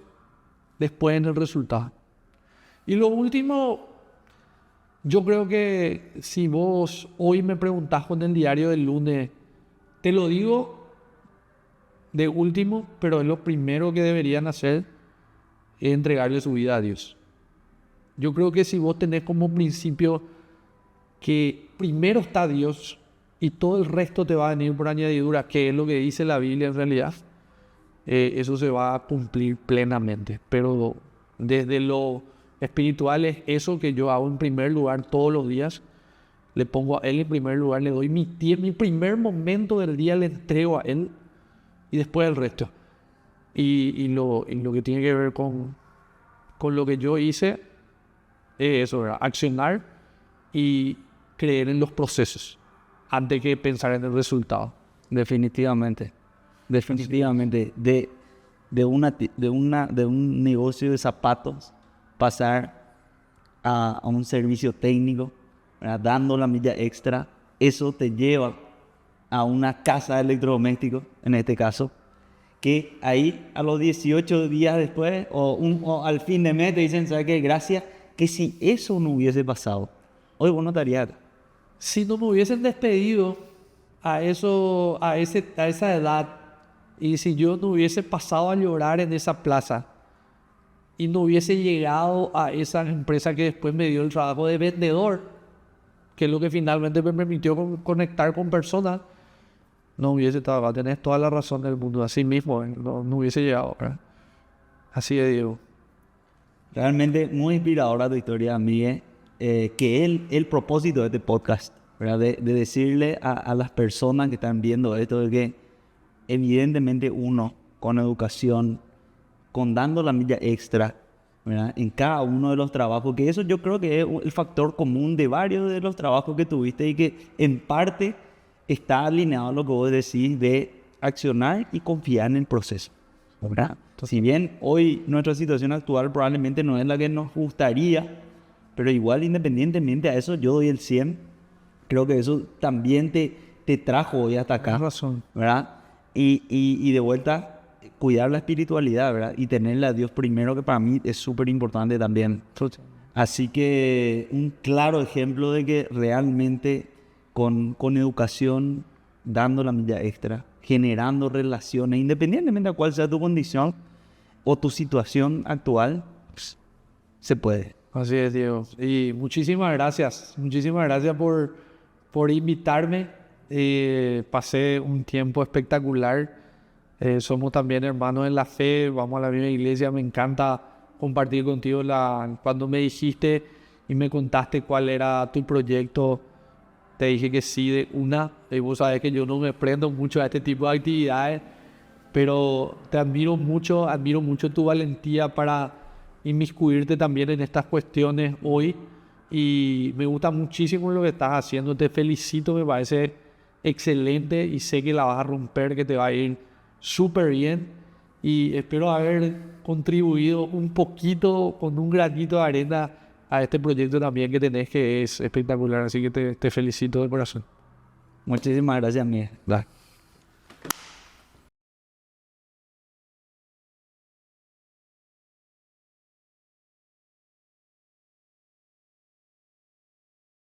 después en el resultado. Y lo último, yo creo que si vos hoy me preguntás con el diario del lunes, te lo digo de último, pero es lo primero que deberían hacer, es entregarle su vida a Dios. Yo creo que si vos tenés como principio que primero está Dios y todo el resto te va a venir por añadidura, que es lo que dice la Biblia en realidad, eso se va a cumplir plenamente. Pero desde lo espiritual es eso que yo hago en primer lugar todos los días. Le pongo a Él en primer lugar, le doy mi primer momento del día, le entrego a Él y después el resto. Y lo que tiene que ver con lo que yo hice es eso, ¿verdad? Accionar y creer en los procesos antes que pensar en el resultado. Definitivamente. De un negocio de zapatos pasar a un servicio técnico, ¿verdad? Dando la milla extra, eso te lleva a una casa de electrodomésticos, en este caso, que ahí a los 18 días después o al fin de mes te dicen, ¿sabes qué? Gracias, que si eso no hubiese pasado, hoy vos no estarías acá. Si no me hubiesen despedido a esa edad y si yo no hubiese pasado a llorar en esa plaza y no hubiese llegado a esa empresa que después me dio el trabajo de vendedor, que es lo que finalmente me permitió conectar con personas, no hubiese estado acá. Tenés toda la razón del mundo. Así mismo, no hubiese llegado, ¿verdad? Así es, Diego. Realmente muy inspiradora tu historia, Miguel. Que el propósito de este podcast, ¿verdad? De decirle a las personas que están viendo esto, de que evidentemente uno, con educación, con dando la milla extra, ¿verdad? En cada uno de los trabajos, que eso yo creo que es el factor común de varios de los trabajos que tuviste y que en parte está alineado a lo que vos decís de accionar y confiar en el proceso, ¿verdad? Si bien hoy nuestra situación actual probablemente no es la que nos gustaría, pero igual independientemente a eso yo doy el 100. Creo que eso también te trajo hoy hasta acá. Tienes razón. ¿Verdad? Y de vuelta, cuidar la espiritualidad, ¿verdad? Y tenerle a Dios primero, que para mí es súper importante también. Así que un claro ejemplo de que realmente con educación, dando la milla extra, generando relaciones, independientemente de cuál sea tu condición o tu situación actual, pues, se puede. Así es, Diego. Y muchísimas gracias por invitarme. Pasé un tiempo espectacular. Somos también hermanos en la fe, vamos a la misma iglesia. Me encanta compartir contigo cuando me dijiste y me contaste cuál era tu proyecto. Te dije que sí de una. Y vos sabés que yo no me prendo mucho a este tipo de actividades, pero te admiro mucho tu valentía para inmiscuirte también en estas cuestiones hoy. Y me gusta muchísimo lo que estás haciendo. Te felicito, me parece excelente y sé que la vas a romper, que te va a ir súper bien. Y espero haber contribuido un poquito, con un granito de arena, a este proyecto también que tenés, que es espectacular. Así que te felicito de corazón. Muchísimas gracias, Miguel.